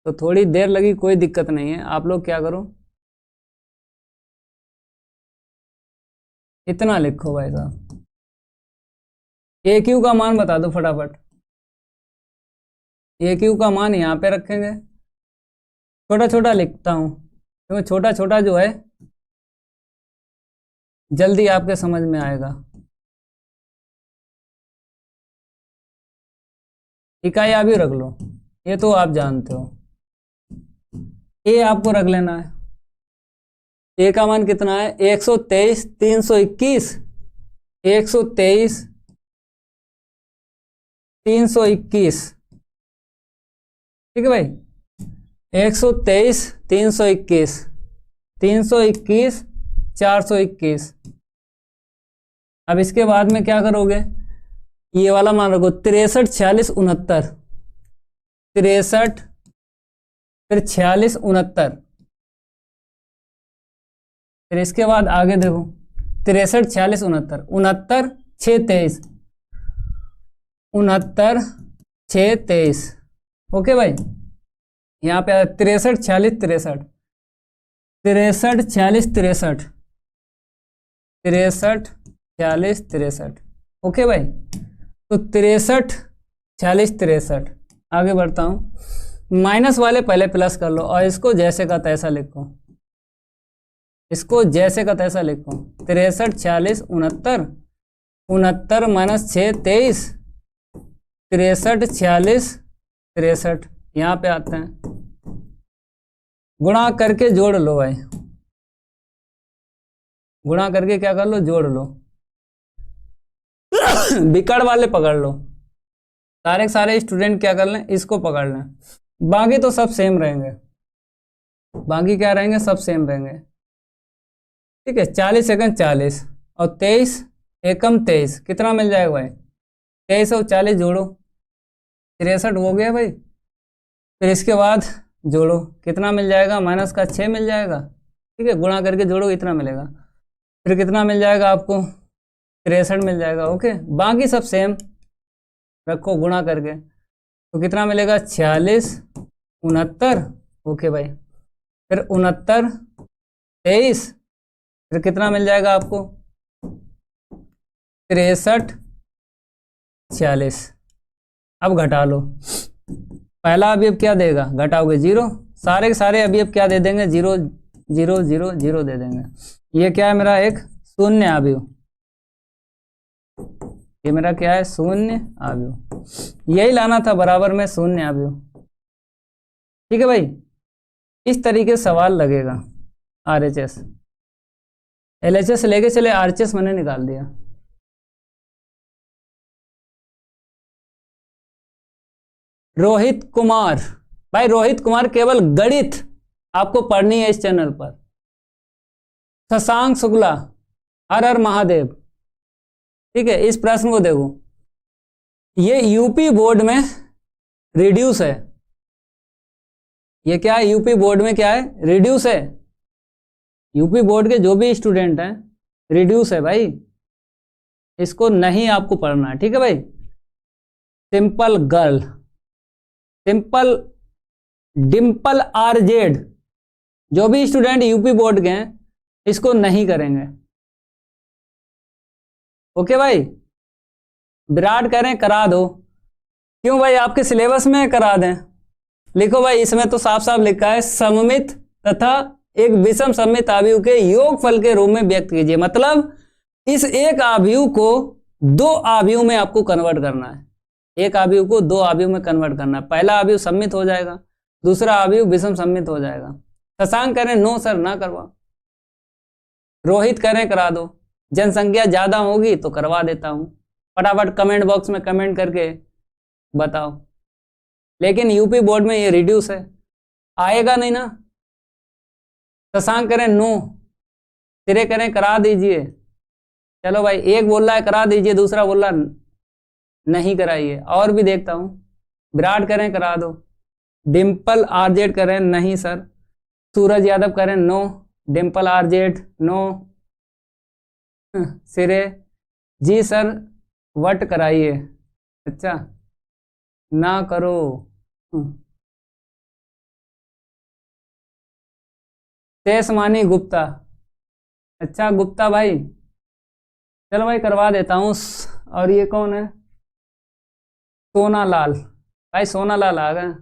तो थोड़ी देर लगी, कोई दिक्कत नहीं है, आप लोग क्या करो, इतना लिखो भाई साहब, AQ का मान बता दो फटाफट। AQ का मान यहाँ पे रखेंगे, छोटा छोटा लिखता हूँ क्योंकि छोटा छोटा जो है जल्दी आपके समझ में आएगा। इकाई आप भी रख लो, ये तो आप जानते हो, ए आपको रख लेना है। ए का मान कितना है, 123 321, 123 321। ठीक है भाई, 123 321, 321 421। अब इसके बाद में क्या करोगे, ये वाला मान रखो, 63 46 69, 63, फिर 46, 69, फिर इसके बाद आगे देखो 63, 46, 69, 69, 6, 23, 69, 6, 23। ओके भाई, यहाँ पे 63, 46, 63, 63, 46, 63, 63, 46, 63। ओके भाई, तो 63, 46, 63। आगे बढ़ता हूँ, माइनस वाले पहले प्लस कर लो और इसको जैसे का तैसा लिखो, इसको जैसे का तैसा लिखो। 63, 46, 69, 69 माइनस 6, 23, 63, 46, 63। यहाँ पे आते हैं, गुणा करके जोड़ लो भाई, गुणा करके क्या कर लो, जोड़ लो। बिकड़ वाले पकड़ लो, सारे के सारे स्टूडेंट क्या कर लें, इसको पकड़ लें, बाकी तो सब सेम रहेंगे, बाकी क्या रहेंगे, सब सेम रहेंगे। ठीक है, 40 एकम 40 और 23 एकम 23, कितना मिल जाएगा भाई, 23 और 40 जोड़ो, 63 हो गया भाई। फिर इसके बाद जोड़ो, कितना मिल जाएगा, माइनस का 6 मिल जाएगा। ठीक है, गुणा करके जोड़ो, इतना मिलेगा। फिर कितना मिल जाएगा आपको, 63 मिल जाएगा। ओके, बाकी सब सेम रखो गुणा करके, तो कितना मिलेगा, 46, 69। ओके भाई, फिर 69, 23, फिर कितना मिल जाएगा आपको, 63, 46। अब घटा लो, पहला अवयव क्या देगा, घटाओगे 0, सारे के सारे अवयव क्या दे देंगे, 0, 0, 0, 0 दे देंगे। ये क्या है, मेरा एक शून्य अवयव, ये मेरा क्या है, शून्य अवयव। यही लाना था बराबर में, शून्य अवयव। ठीक है भाई, इस तरीके से सवाल लगेगा। RHS LHS लेके चले, RHS मैंने निकाल दिया। रोहित कुमार, भाई रोहित कुमार केवल गणित आपको पढ़नी है इस चैनल पर। शशांक शुक्ला, हर हर महादेव। ठीक है, इस प्रश्न को देखो, ये यूपी बोर्ड में रिड्यूस है, ये क्या है, यूपी बोर्ड में क्या है, रिड्यूस है। यूपी बोर्ड के जो भी स्टूडेंट हैं, रिड्यूस है भाई, इसको नहीं आपको पढ़ना है। ठीक है भाई, simple girl, simple Dimple RZ, जो भी स्टूडेंट यूपी बोर्ड के हैं इसको नहीं करेंगे। ओके भाई, विराट कह रहे हैं करा दो, क्यों भाई, आपके सिलेबस में करा दें। लिखो भाई, इसमें तो साफ साफ लिखा है, सममित तथा एक विषम सममित आव्यूह के योगफल के रूप में व्यक्त कीजिए। मतलब इस एक आव्यूह को दो आव्यूह में आपको कन्वर्ट करना है, एक आव्यूह को दो आव्यूह में कन्वर्ट करना है। पहला आव्यूह सममित हो जाएगा, दूसरा आव्यूह विषम सममित हो जाएगा। शशांक कह रहे हैं नो सर, ना करवा। रोहित कह रहे हैं करा दो, जनसंख्या ज्यादा होगी तो करवा देता हूं। फटाफट कमेंट बॉक्स में कमेंट करके बताओ। लेकिन यूपी बोर्ड में ये रिड्यूस है, आएगा नहीं ना। शशांक करें नो, सिरे करें करा दीजिए। चलो भाई, एक बोल रहा है करा दीजिए, दूसरा बोल रहा नहीं कराइए। और भी देखता हूं, विराट करें करा दो, डिम्पल RZ करें नहीं सर, सूरज यादव करें नो, डिम्पल RZ नो, सिरे जी सर वट कराइए। अच्छा ना करो। शेषमानी गुप्ता, अच्छा गुप्ता भाई, चलो भाई करवा देता हूँ। और ये कौन है, सोनालाल भाई, सोनालाल आ गए।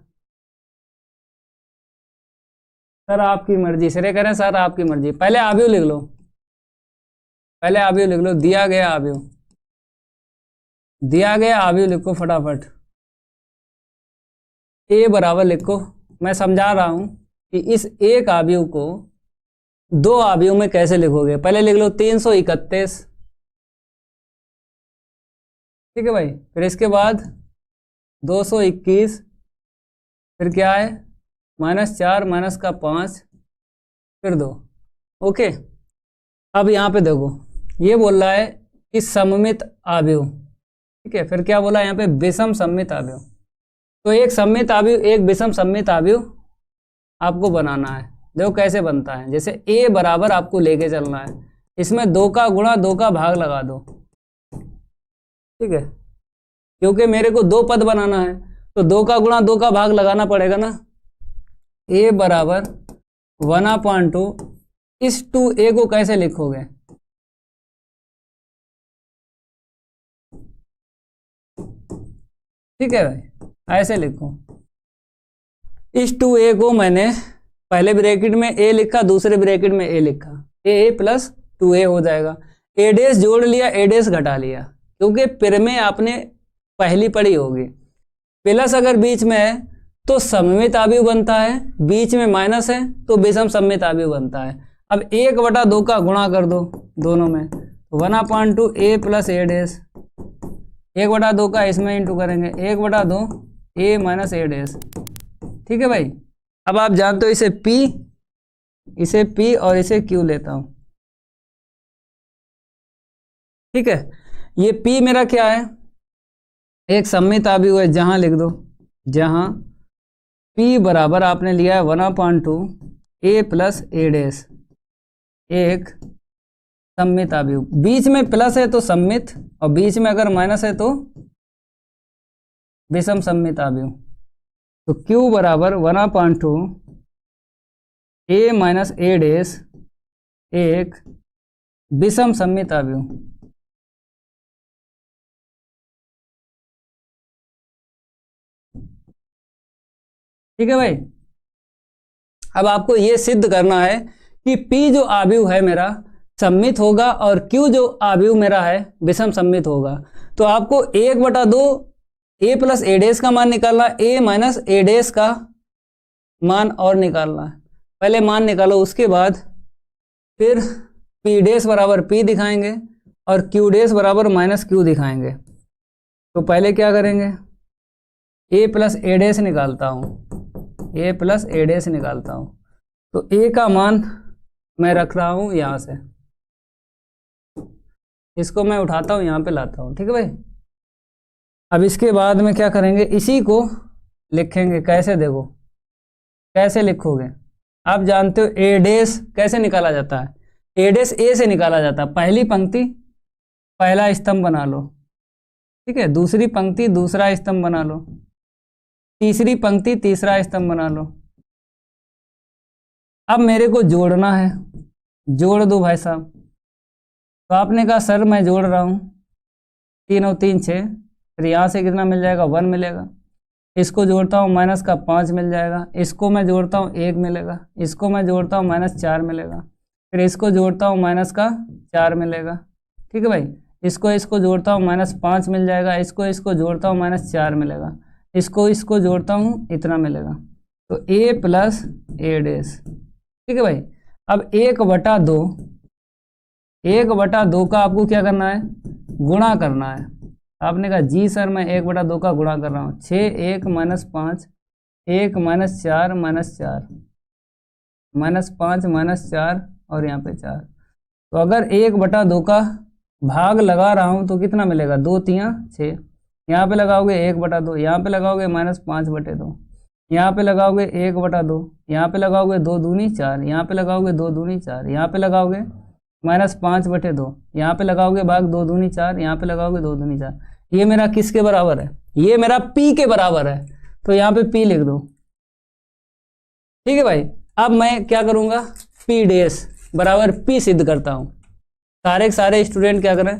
सर आपकी मर्जी, सिरे करें सर आपकी मर्जी। पहले आव्यूह लिख लो, पहले आव्यूह लिख लो, दिया गया आव्यूह, दिया गया आव्यूह लिखो फटाफट। ए बराबर लिखो, मैं समझा रहा हूं कि इस एक आव्यूह को दो आव्यूह में कैसे लिखोगे। पहले लिख लो 331, ठीक है भाई। फिर इसके बाद 221, फिर क्या है -4 -5 फिर 2। ओके, अब यहाँ पे देखो, ये बोल रहा है कि सममित आव्यूह, ठीक है। फिर क्या बोला यहाँ पे, विषम सममित आव्यूह। तो एक सममित आव्यूह एक विषम सममित आव्यूह आपको बनाना है। देखो कैसे बनता है, जैसे a बराबर आपको लेके चलना है, इसमें 2 का गुणा 2 का भाग लगा दो, ठीक है, क्योंकि मेरे को 2 पद बनाना है तो 2 का गुणा 2 का भाग लगाना पड़ेगा ना। a बराबर 1/2, इस 2a को कैसे लिखोगे, ठीक है भाई, ऐसे लिखो। इस 2a को मैंने पहले ब्रैकेट में a लिखा, दूसरे ब्रैकेट में a लिखा, a प्लस 2a हो जाएगा। a डैश जोड़ लिया, a डैश घटा लिया, क्योंकि फिर में आपने पहली पढ़ी होगी, प्लस अगर बीच में है तो सममित आव्यूह बनता है, बीच में माइनस है तो विषम सममित आव्यूह बनता है। अब 1/2 का गुणा कर दो दोनों में, 1/2 a प्लस a डैश, 1/2 का इसमें इंटू करेंगे, 1/2 a माइनस a डैश, ठीक है भाई। अब आप जानते हो इसे P और इसे Q लेता हूं, ठीक है। ये P मेरा क्या है, एक सममित आव्यूह है, जहां लिख दो, जहां P बराबर आपने लिया है 1/2 a प्लस a डैश, एक सममित आव्यूह, बीच में प्लस है तो सममित और बीच में अगर माइनस है तो विषम सममित आव्यूह। तो Q बराबर 1/2 a माइनस a डैश, एक विषम सममित आव्यूह, ठीक है भाई। अब आपको यह सिद्ध करना है कि P जो आव्यूह है मेरा सममित होगा और Q जो आव्यूह मेरा है विषम सममित होगा। तो आपको 1/2 a प्लस a डैश का मान निकालना, a माइनस a डैश का मान और निकालना है। पहले मान निकालो, उसके बाद फिर P डैश बराबर P दिखाएंगे और Q डैश बराबर माइनस Q दिखाएंगे। तो पहले क्या करेंगे, a प्लस a डैश निकालता हूँ, a प्लस a डैश निकालता हूँ। तो a का मान मैं रख रहा हूँ यहाँ से, इसको मैं उठाता हूँ यहाँ पे लाता हूँ, ठीक है भाई। अब इसके बाद में क्या करेंगे, इसी को लिखेंगे, कैसे देखो कैसे लिखोगे, आप जानते हो a डैश कैसे निकाला जाता है, a डैश a से निकाला जाता है, पहली पंक्ति पहला स्तंभ बना लो, ठीक है, दूसरी पंक्ति दूसरा स्तंभ बना लो, तीसरी पंक्ति तीसरा स्तंभ बना लो। अब मेरे को जोड़ना है, जोड़ दो भाई साहब। तो आपने कहा सर मैं जोड़ रहा हूँ, 3 और 3 6, फिर यहाँ से कितना मिल जाएगा, 1 मिलेगा। इसको जोड़ता हूँ माइनस का 5 मिल जाएगा, इसको मैं जोड़ता हूँ 1 मिलेगा, इसको मैं जोड़ता हूँ -4 मिलेगा, फिर इसको जोड़ता हूँ माइनस का 4 मिलेगा, ठीक है भाई। इसको जोड़ता हूँ -5 मिल जाएगा, इसको जोड़ता हूँ -4 मिलेगा, इसको जोड़ता हूँ इतना मिलेगा। तो a प्लस a डैश, ठीक है भाई। अब 1/2 का आपको क्या करना है, गुणा करना है। आपने कहा जी सर मैं 1/2 का गुणा कर रहा हूँ, 6 1 -5 1 -4 -4 -5 -4 और यहाँ पे 4। तो अगर 1/2 का भाग लगा रहा हूँ तो कितना मिलेगा, 2 3 6, यहाँ पे लगाओगे 1/2, यहाँ पे लगाओगे -5/2, यहाँ पे लगाओगे 1/2, यहाँ पे लगाओगे 2 दूनी 4, यहाँ पे लगाओगे 2 दूनी 4, यहाँ पे लगाओगे -5/2, यहाँ पे लगाओगे भाग 2 दूनी 4, यहाँ पे लगाओगे 2 दूनी 4। ये मेरा किसके बराबर है, ये मेरा P के बराबर है, तो यहाँ पे P लिख दो, ठीक है भाई। अब मैं क्या करूँगा, P डैश बराबर P सिद्ध करता हूँ। सारे स्टूडेंट क्या करें,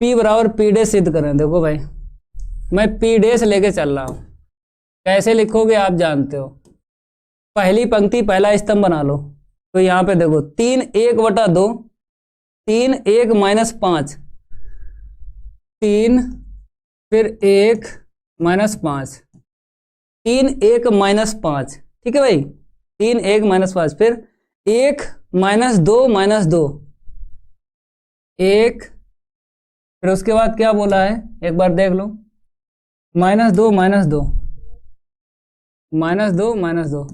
P बराबर P डैश सिद्ध करें। देखो भाई मैं P डैश लेके चल रहा हूँ, कैसे लिखोगे आप जानते हो, पहली पंक्ति पहला स्तंभ बना लो। तो यहाँ पे देखो 3 1/2, 3 1 -5, 3 फिर 1 -5, 3 1 -5, ठीक है भाई, 3 1 -5, फिर 1 -2 -2, 1, फिर उसके बाद क्या बोला है एक बार देख लो, -2 -2 -2,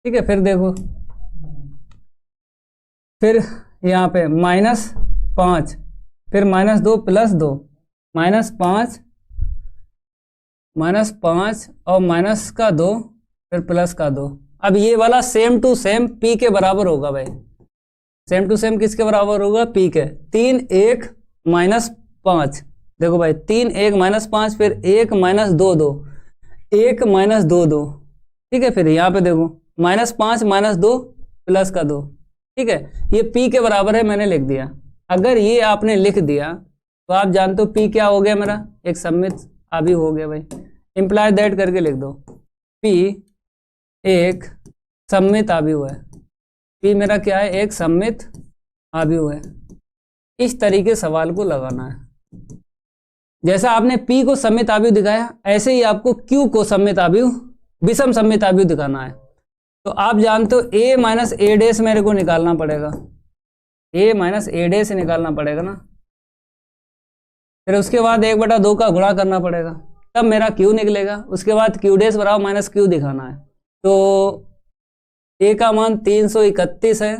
ठीक है। फिर देखो, फिर यहाँ पे -5, फिर -2 + 2 -5 -5 और माइनस का 2 फिर प्लस का 2। अब ये वाला सेम टू सेम P के बराबर होगा भाई, सेम टू सेम किसके बराबर होगा? P के। 3 1 -5, देखो भाई 3 1 -5 फिर 1 -2 2, 1 -2 2, ठीक है। फिर यहाँ पे देखो -5 -2 प्लस का 2, ठीक है। ये P के बराबर है, मैंने लिख दिया। अगर ये आपने लिख दिया तो आप जानते हो P क्या हो गया मेरा? एक सममित अभी हो गया भाई। इंप्लाय दैट करके लिख दो, P एक सममित अवयव है। P मेरा क्या है? एक सममित अवयव है। इस तरीके सवाल को लगाना है। जैसा आपने P को सममित अवयव दिखाया, ऐसे ही आपको Q को सममित अवयव, विषम सममित अवयव दिखाना है। तो आप जानते हो A माइनस ए डैश मेरे को निकालना पड़ेगा, A माइनस ए डैश निकालना पड़ेगा ना। फिर उसके बाद 1/2 का गुणा करना पड़ेगा, तब मेरा Q निकलेगा। उसके बाद Q डैश बराबर माइनस Q दिखाना है। तो A का मान 331 है,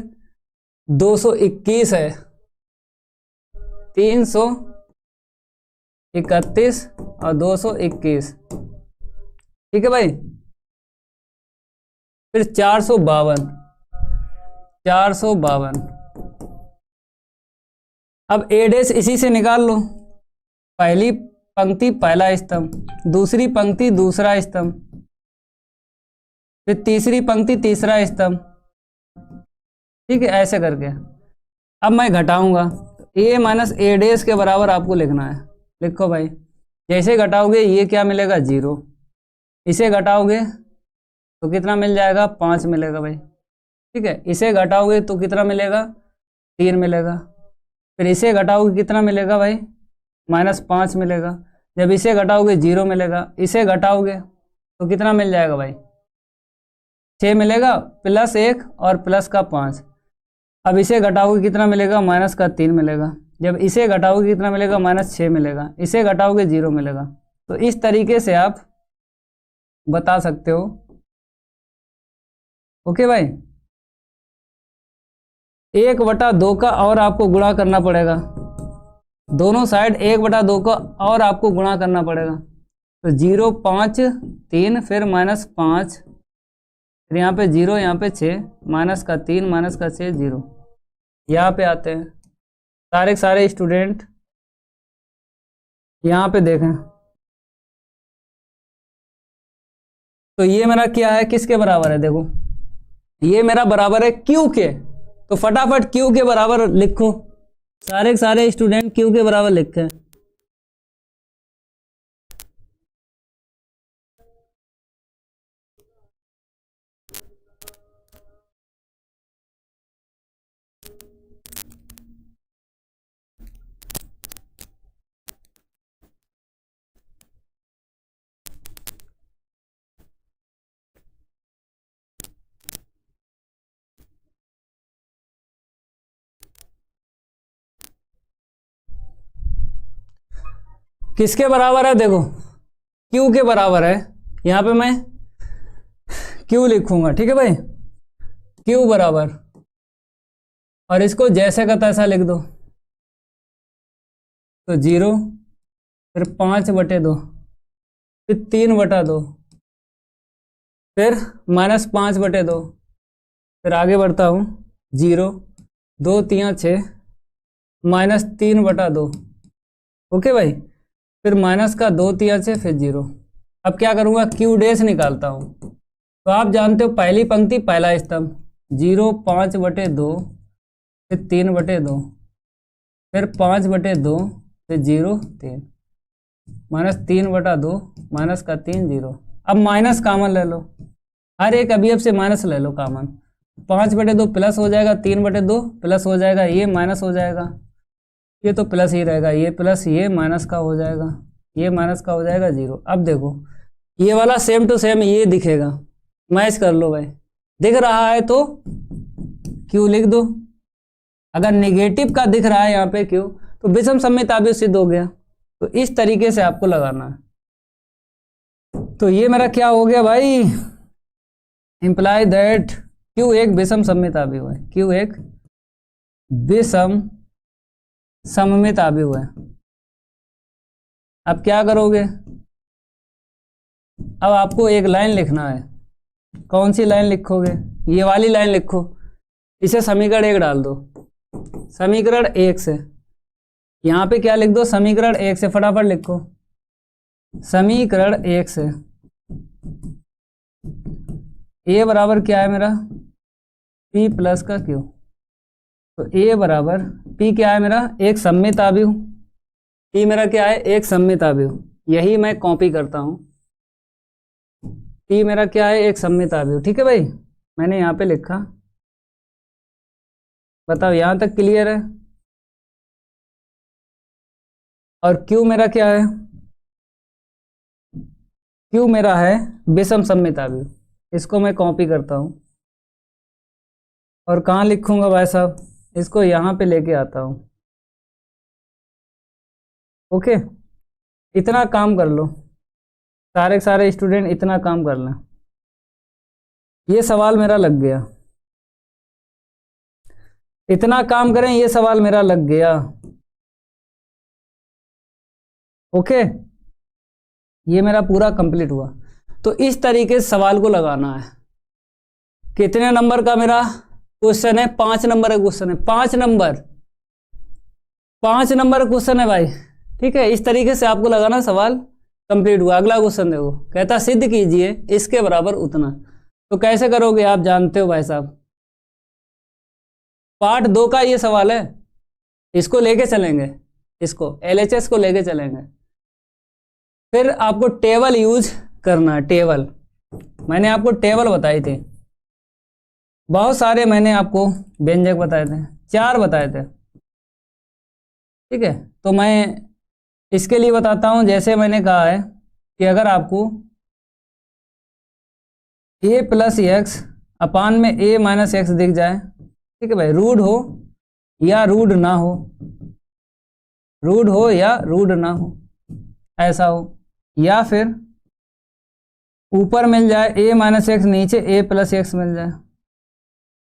221 है, 331 और 221, ठीक है भाई। फिर 452, 452। अब ए डैश इसी से निकाल लो। पहली पंक्ति पहला स्तंभ, दूसरी पंक्ति दूसरा स्तंभ, फिर तीसरी पंक्ति तीसरा स्तंभ, ठीक है। ऐसे करके अब मैं घटाऊंगा। A माइनस ए डैश के बराबर आपको लिखना है। लिखो भाई, जैसे घटाओगे ये क्या मिलेगा? 0। इसे घटाओगे तो कितना मिल जाएगा? 5 मिलेगा भाई, ठीक है। इसे घटाओगे तो कितना मिलेगा? 3 मिलेगा। फिर इसे घटाओगे कितना मिलेगा भाई? -5 मिलेगा। जब इसे घटाओगे 0 मिलेगा। इसे घटाओगे तो कितना मिल जाएगा भाई? 6 मिलेगा, प्लस 1 और प्लस का 5। अब इसे घटाओगे कितना मिलेगा? -3 मिलेगा। जब इसे घटाओगे कितना मिलेगा? -6 मिलेगा। इसे घटाओगे 0 मिलेगा। तो इस तरीके से आप बता सकते हो। ओके भाई, 1/2 का और आपको गुणा करना पड़ेगा, दोनों साइड 1/2 का और आपको गुणा करना पड़ेगा। तो 0 5 3 फिर -5, फिर यहाँ पे 0, यहाँ पे 6, -3 -6 0। यहाँ पे आते हैं सारे सारे स्टूडेंट, यहाँ पे देखें। तो ये मेरा क्या है? किसके बराबर है? देखो ये मेरा बराबर है Q के। तो फटाफट Q के बराबर लिखो, सारे सारे स्टूडेंट Q के बराबर लिखें। किसके बराबर है? देखो Q के बराबर है। यहाँ पे मैं Q लिखूंगा, ठीक है भाई। Q बराबर, और इसको जैसे का तैसा लिख दो। तो 0, फिर 5/2, फिर 3/2, फिर -5/2। फिर आगे बढ़ता हूँ, 0 2 3 6 -3/2, ओके भाई। फिर माइनस का 2 3 6 फिर 0। अब क्या करूँगा? Q डैश निकालता हूँ। तो आप जानते हो पहली पंक्ति पहला स्तंभ, 0 5/2, फिर 3/2, फिर 5/2, फिर 0 3, -3/2 -3 0। अब माइनस कॉमन ले लो, हर एक अवयव से माइनस ले लो कॉमन। 5/2 प्लस हो जाएगा, 3/2 प्लस हो जाएगा, ये माइनस हो जाएगा, ये तो प्लस ही रहेगा, ये प्लस ये माइनस का हो जाएगा, ये माइनस का हो जाएगा 0। अब देखो ये वाला सेम टू सेम ये दिखेगा, मैच कर लो भाई। दिख रहा है तो Q लिख दो। अगर नेगेटिव का दिख रहा है यहाँ पे Q, तो विषम सममित अवयव सिद्ध हो गया। तो इस तरीके से आपको लगाना है। तो ये मेरा क्या हो गया भाई? इंप्लाई दैट Q एक विषम सममित अवयव है। Q एक विषम सममित अवयव है। अब क्या करोगे? अब आपको एक लाइन लिखना है। कौन सी लाइन लिखोगे? ये वाली लाइन लिखो, इसे समीकरण 1 डाल दो। समीकरण 1 से यहाँ पे क्या लिख दो? समीकरण 1 से फटाफट लिखो। समीकरण 1 से ए बराबर क्या है मेरा? पी प्लस का क्यू। तो ए बराबर पी क्या है मेरा? एक सममित आव्यूह। पी मेरा क्या है? एक सममित आव्यूह। यही मैं कॉपी करता हूँ। पी मेरा क्या है? एक सममित आव्यूह। ठीक है भाई, मैंने यहाँ पे लिखा। बताओ यहाँ तक क्लियर है? और क्यू मेरा क्या है? क्यू मेरा है विषम सममित आव्यूह। इसको मैं कॉपी करता हूँ और कहाँ लिखूंगा भाई साहब? इसको यहाँ पे लेके आता हूँ। ओके, इतना काम कर लो सारे के सारे स्टूडेंट, इतना काम कर लें। ये सवाल मेरा लग गया, इतना काम करें, ये सवाल मेरा लग गया। ओके, ये मेरा पूरा कंप्लीट हुआ। तो इस तरीके से सवाल को लगाना है। कितने नंबर का मेरा क्वेश्चन है? 5 नंबर का क्वेश्चन है। 5 नंबर क्वेश्चन है भाई। ठीक है, इस तरीके से आपको लगाना, सवाल कंप्लीट हुआ। अगला क्वेश्चन देखो, कहता सिद्ध कीजिए इसके बराबर उतना। तो कैसे करोगे आप जानते हो भाई साहब। पार्ट 2 का ये सवाल है, इसको लेके चलेंगे, इसको LHS को लेके चलेंगे। फिर आपको टेबल यूज करना है। टेबल मैंने आपको टेबल बताई थी, बहुत सारे मैंने आपको व्यंजक बताए थे, 4 बताए थे। ठीक है, तो मैं इसके लिए बताता हूं। जैसे मैंने कहा है कि अगर आपको a प्लस एक्स अपान में a माइनस एक्स दिख जाए, ठीक है भाई, रूड हो या रूड ना हो, रूड हो या रूड ना हो, ऐसा हो, या फिर ऊपर मिल जाए a माइनस एक्स, नीचे a प्लस एक्स मिल जाए,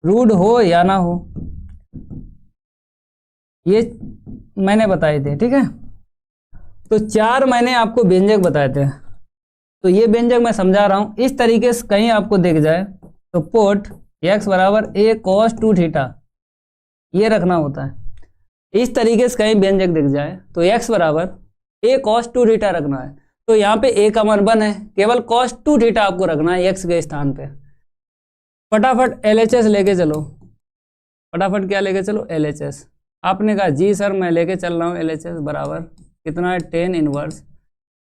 रूड हो या ना हो, ये मैंने बताए थे। ठीक है, तो 4 मैंने आपको व्यंजक बताए थे। तो ये व्यंजक मैं समझा रहा हूं, इस तरीके से कहीं आपको दिख जाए तो पुट x बराबर a cos 2 थीटा, ये रखना होता है। इस तरीके से कहीं व्यंजक दिख जाए तो x बराबर a cos 2 थीटा रखना है। तो यहाँ पे a का मान 1 है, केवल cos 2 थीटा आपको रखना है x के स्थान पे। फटाफट LHS लेके चलो, फटाफट क्या लेके चलो? LHS। आपने कहा जी सर मैं लेके चल रहा हूँ LHS बराबर कितना है? 10 इनवर्स।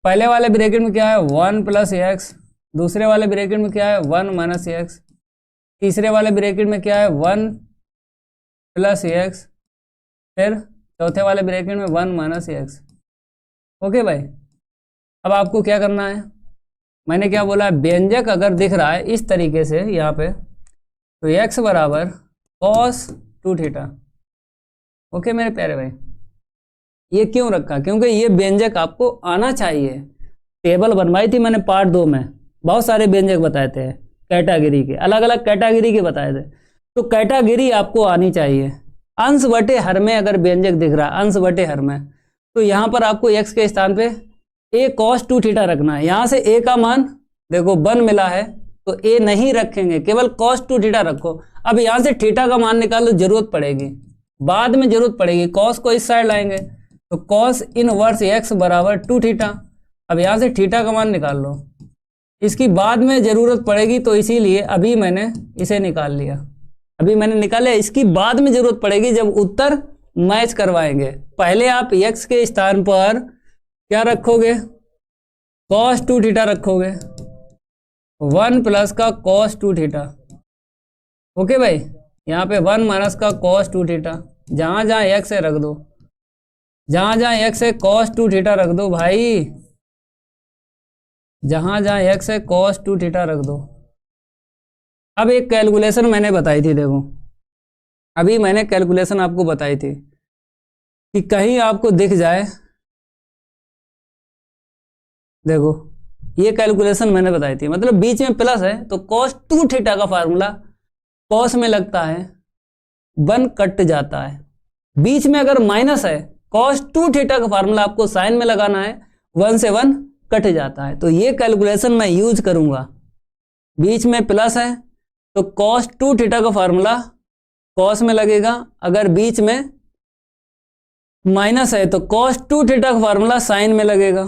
पहले वाले ब्रैकेट में क्या है? 1 प्लस एक्स, दूसरे वाले ब्रैकेट में क्या है? 1 माइनस एक्स, तीसरे वाले ब्रैकेट में क्या है? 1 प्लस एक्स, फिर चौथे वाले ब्रैकेट में 1 माइनस एक्स। ओके भाई, अब आपको क्या करना है? मैंने क्या बोला? व्यंजक अगर दिख रहा है इस तरीके से यहाँ पे, तो x बराबर cos 2 थीटा। ओके मेरे प्यारे भाई, ये क्यों रखा? क्योंकि ये व्यंजक आपको आना चाहिए। टेबल बनवाई थी मैंने पार्ट 2 में, बहुत सारे व्यंजक बताए थे कैटेगरी के, अलग अलग कैटेगरी के बताए थे। तो कैटेगरी आपको आनी चाहिए। अंश बटे हर में अगर व्यंजक दिख रहा है, अंश बटे हर में, तो यहाँ पर आपको x के स्थान पे a cos 2 थीटा रखना है। यहाँ से a का मान देखो 1 मिला है, तो a नहीं रखेंगे, केवल cos 2 थीटा रखो। अब यहाँ से थीटा का मान निकालो, जरूरत पड़ेगी, बाद में जरूरत पड़ेगी। cos को इस साइड लाएंगे तो cos इनवर्स x बराबर 2 थीटा। अब यहाँ से थीटा का मान निकाल लो, इसकी बाद में जरूरत पड़ेगी, तो इसीलिए अभी मैंने इसे निकाल लिया। अभी मैंने निकाला, इसकी बाद में जरूरत पड़ेगी जब उत्तर मैच करवाएंगे। पहले आप x के स्थान पर क्या रखोगे? cos 2 थीटा रखोगे, 1 प्लस का cos 2 थीटा। ओके भाई, यहाँ पे 1 माइनस का cos 2 थीटा, जहाँ जहाँ x है रख दो, जहाँ जहाँ x है cos 2 थीटा रख दो भाई, जहाँ जहाँ x है cos 2 थीटा रख दो। अब एक कैलकुलेशन मैंने बताई थी, देखो अभी मैंने कैलकुलेशन आपको बताई थी कि कहीं आपको दिख जाए, देखो ये कैलकुलेशन मैंने बताई थी, मतलब बीच में प्लस है तो cos 2 थीटा का फार्मूला cos में लगता है, 1 कट जाता है। बीच में अगर माइनस है, cos 2 थीटा का फार्मूला आपको साइन में लगाना है, 1 से 1 कट जाता है। तो ये कैलकुलेशन मैं यूज करूंगा। बीच में प्लस है तो cos 2 थीटा का फार्मूला cos में लगेगा, अगर बीच में माइनस है तो cos 2 थीटा का फार्मूला साइन में लगेगा।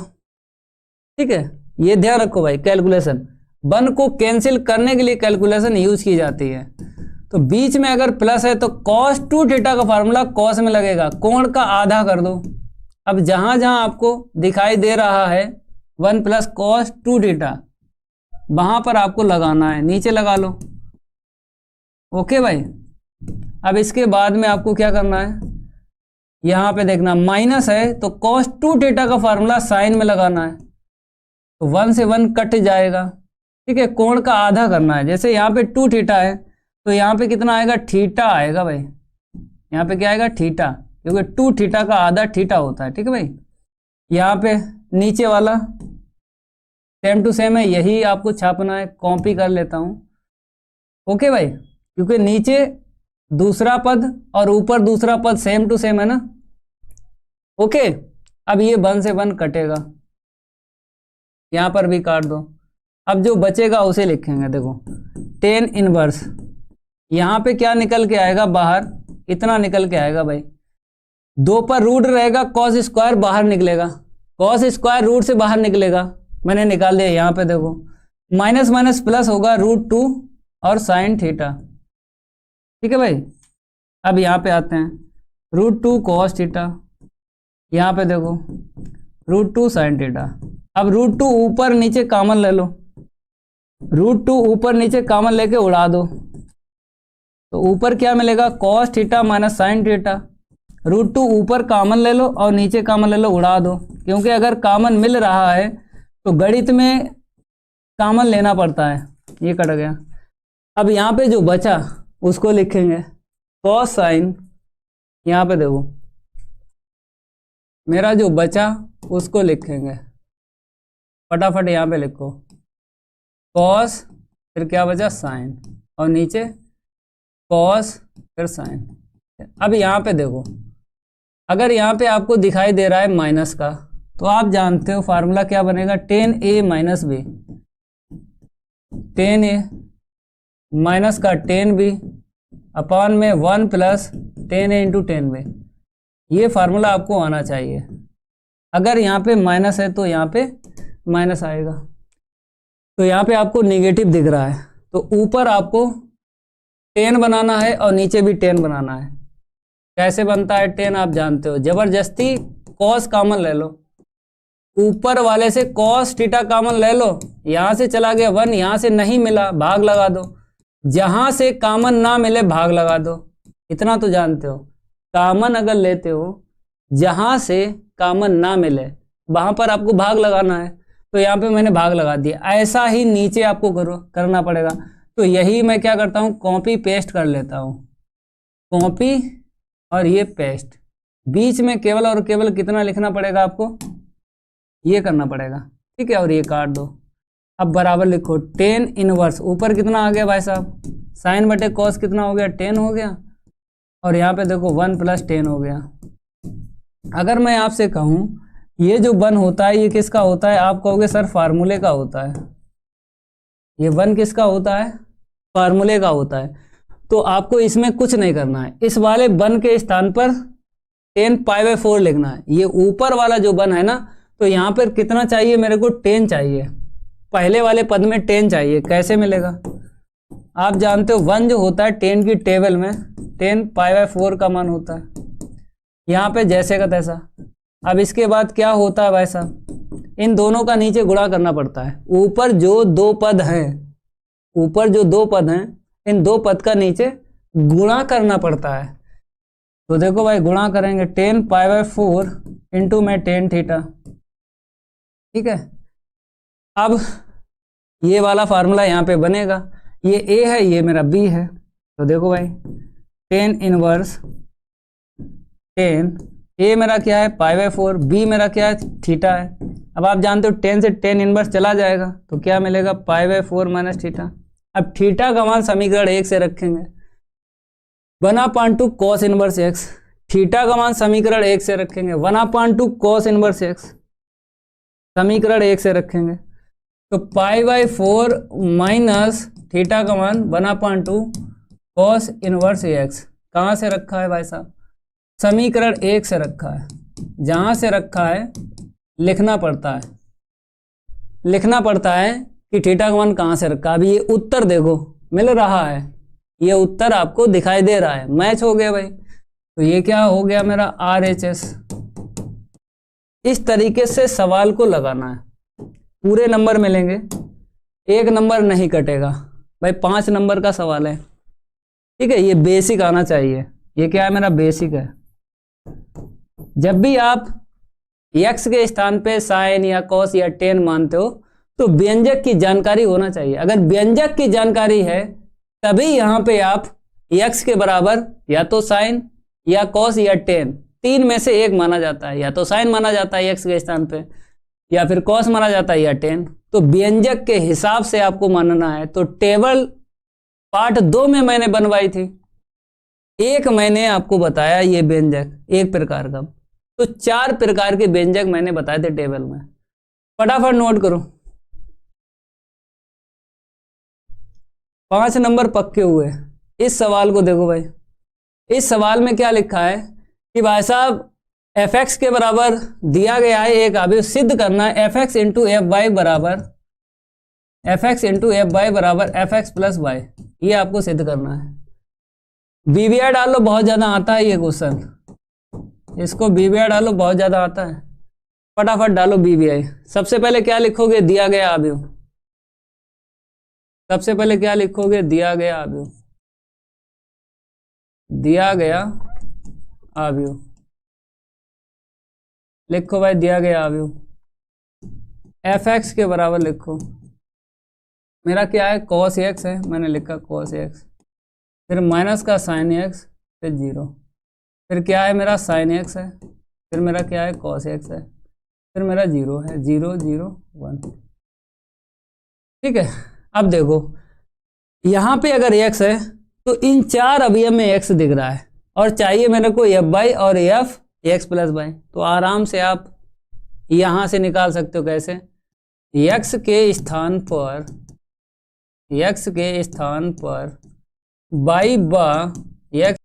ठीक है, ये ध्यान रखो भाई। कैलकुलेशन 1 को कैंसिल करने के लिए कैलकुलेशन यूज की जाती है। तो बीच में अगर प्लस है तो cos 2 थीटा का फार्मूला cos में लगेगा, कोण का आधा कर दो। अब जहां जहां आपको दिखाई दे रहा है 1 प्लस cos 2 थीटा, वहां पर आपको लगाना है, नीचे लगा लो। ओके भाई। अब इसके बाद में आपको क्या करना है, यहां पे देखना माइनस है तो cos 2 थीटा का फार्मूला साइन में लगाना है, तो 1 से 1 कट जाएगा। ठीक है, कोण का आधा करना है। जैसे यहाँ पे 2 थीटा है तो यहाँ पे कितना आएगा, थीटा आएगा भाई। यहाँ पे क्या आएगा, थीटा, क्योंकि 2 थीटा का आधा थीटा होता है। ठीक है भाई। यहाँ पे नीचे वाला सेम टू सेम है, यही आपको छापना है। कॉपी कर लेता हूँ। ओके भाई, क्योंकि नीचे दूसरा पद और ऊपर दूसरा पद सेम टू सेम है ना। ओके, अब ये 1 से 1 कटेगा, यहाँ पर भी काट दो। अब जो बचेगा उसे लिखेंगे। देखो tan इनवर्स, यहाँ पे क्या निकल के आएगा बाहर, इतना निकल के आएगा भाई। 2 पर रूट रहेगा, cos स्क्वायर बाहर निकलेगा, cos स्क्वायर रूट से बाहर निकलेगा, मैंने निकाल दिया। यहाँ पे देखो माइनस माइनस प्लस होगा √2 और साइन थीटा। ठीक है भाई। अब यहाँ पे आते हैं, √2 cos थीटा, यहाँ पे देखो √2 साइन थीटा। अब √2 ऊपर नीचे कॉमन ले लो, √2 ऊपर नीचे कॉमन लेके उड़ा दो, तो ऊपर क्या मिलेगा, cos theta minus sine theta. √2 ऊपर कॉमन ले लो और नीचे कॉमन ले लो, उड़ा दो, क्योंकि अगर कॉमन मिल रहा है तो गणित में कॉमन लेना पड़ता है। ये कट गया। अब यहाँ पे जो बचा उसको लिखेंगे cos साइन। यहाँ पे देखो मेरा जो बचा उसको लिखेंगे, फटाफट यहाँ पे लिखो cos, फिर क्या बचा साइन, और नीचे cos फिर साइन। अब यहाँ पे देखो, अगर यहाँ पे आपको दिखाई दे रहा है माइनस का, तो आप जानते हो फार्मूला क्या बनेगा, tan a minus b, tan a minus का tan b अपॉन में 1 plus tan a into tan b। ये फार्मूला आपको आना चाहिए। अगर यहाँ पे माइनस है तो यहाँ पे माइनस आएगा। तो यहाँ पे आपको नेगेटिव दिख रहा है, तो ऊपर आपको tan बनाना है और नीचे भी tan बनाना है। कैसे बनता है tan आप जानते हो, जबरदस्ती cos कॉमन ले लो, ऊपर वाले से cos थीटा कॉमन ले लो, यहाँ से चला गया 1, यहाँ से नहीं मिला भाग लगा दो, जहाँ से कॉमन ना मिले भाग लगा दो। इतना तो जानते हो, कॉमन अगर लेते हो जहाँ से कॉमन ना मिले वहाँ पर आपको भाग लगाना है। तो यहाँ पे मैंने भाग लगा दिया। ऐसा ही नीचे आपको करना पड़ेगा। तो यही मैं क्या करता हूँ, कॉपी पेस्ट कर लेता हूँ, कॉपी और ये पेस्ट। बीच में केवल और केवल कितना लिखना पड़ेगा आपको, ये करना पड़ेगा। ठीक है, और ये काट दो। अब बराबर लिखो tan इनवर्स, ऊपर कितना आ गया भाई साहब, साइन बटे कॉस कितना हो गया, tan हो गया, और यहाँ पे देखो 1 प्लस tan हो गया। अगर मैं आपसे कहूँ ये जो 1 होता है ये किसका होता है, आप कहोगे सर फार्मूले का होता है। ये 1 किसका होता है, फार्मूले का होता है। तो आपको इसमें कुछ नहीं करना है, इस वाले 1 के स्थान पर tan π/4 लिखना है। ये ऊपर वाला जो 1 है ना, तो यहाँ पर कितना चाहिए मेरे को, tan चाहिए। पहले वाले पद में tan चाहिए, कैसे मिलेगा, आप जानते हो 1 जो होता है tan की टेबल में tan π/4 का मान होता है, यहाँ पे जैसे का तैसा। अब इसके बाद क्या होता है भाई साहब, इन दोनों का नीचे गुणा करना पड़ता है। ऊपर जो 2 पद हैं, ऊपर जो 2 पद हैं, इन 2 पद का नीचे गुणा करना पड़ता है। तो देखो भाई गुणा करेंगे tan π/4 इंटू में tan थीटा। ठीक है, अब ये वाला फार्मूला यहाँ पे बनेगा, ये a है ये मेरा b है। तो देखो भाई tan इनवर्स, tan a मेरा क्या है π/4, b मेरा क्या है थीटा है। अब आप जानते हो tan से tan इनवर्स चला जाएगा तो क्या मिलेगा π/4 माइनस थीटा। अब थीटा का मान समीकरण 1 से रखेंगे, 1/2 cos इनवर्स x। थीटा का मान समीकरण 1 से रखेंगे 1/2 cos इनवर्स x। समीकरण 1 से रखेंगे तो π/4 माइनस थीटा का मान 1/2 cos इनवर्स एक्स कहाँ से रखा है भाई साहब? समीकरण 1 से रखा है। जहाँ से रखा है लिखना पड़ता है, लिखना पड़ता है कि थीटा का मान कहाँ से रखा। अभी ये उत्तर देखो मिल रहा है, ये उत्तर आपको दिखाई दे रहा है, मैच हो गया भाई। तो ये क्या हो गया मेरा RHS। इस तरीके से सवाल को लगाना है, पूरे नंबर मिलेंगे, एक नंबर नहीं कटेगा भाई। 5 नंबर का सवाल है, ठीक है। ये बेसिक आना चाहिए, ये क्या है मेरा बेसिक है। जब भी आप x के स्थान पे साइन या कॉस या टेन मानते हो तो व्यंजक की जानकारी होना चाहिए। अगर व्यंजक की जानकारी है तभी यहाँ पे आप x के बराबर या तो साइन या कॉस या टेन, 3 में से एक माना जाता है। या तो साइन माना जाता है x के स्थान पे, या फिर कॉस माना जाता है, या टेन। तो व्यंजक के हिसाब से आपको मानना है। तो टेबल पार्ट 2 में मैंने बनवाई थी, एक मैंने आपको बताया ये व्यंजक एक प्रकार का, तो 4 प्रकार के व्यंजक मैंने बताए थे टेबल में। फटाफट नोट करो, 5 नंबर पक्के हुए। इस सवाल को देखो भाई, इस सवाल में क्या लिखा है कि भाई साहब fx के बराबर दिया गया है एक अवयव, सिद्ध करना है fx इंटू एफ वाई बराबर fx प्लस वाई, ये आपको सिद्ध करना है। बीवीआई डालो, बहुत ज्यादा आता है ये क्वेश्चन, इसको बीवीआई डालो, बहुत ज्यादा आता है। फटाफट डालो बीवीआई। सबसे पहले क्या लिखोगे? दिया गया अवयव। सबसे पहले क्या लिखोगे? दिया गया अवयव, दिया गया अवयव लिखो भाई। दिया गया अवयव fx के बराबर लिखो, मेरा क्या है? cos x है, मैंने लिखा cos x, फिर माइनस का sin x, फिर 0, फिर क्या है मेरा sin x है, फिर मेरा क्या है? cos x है, फिर मेरा 0 है, 0 0 1। ठीक है। अब देखो यहाँ पे अगर x है तो इन 4 अवयव में x दिख रहा है, और चाहिए मेरे को एफ वाई और एफ एक्स प्लस वाई। तो आराम से आप यहाँ से निकाल सकते हो। कैसे? x के स्थान पर y बा x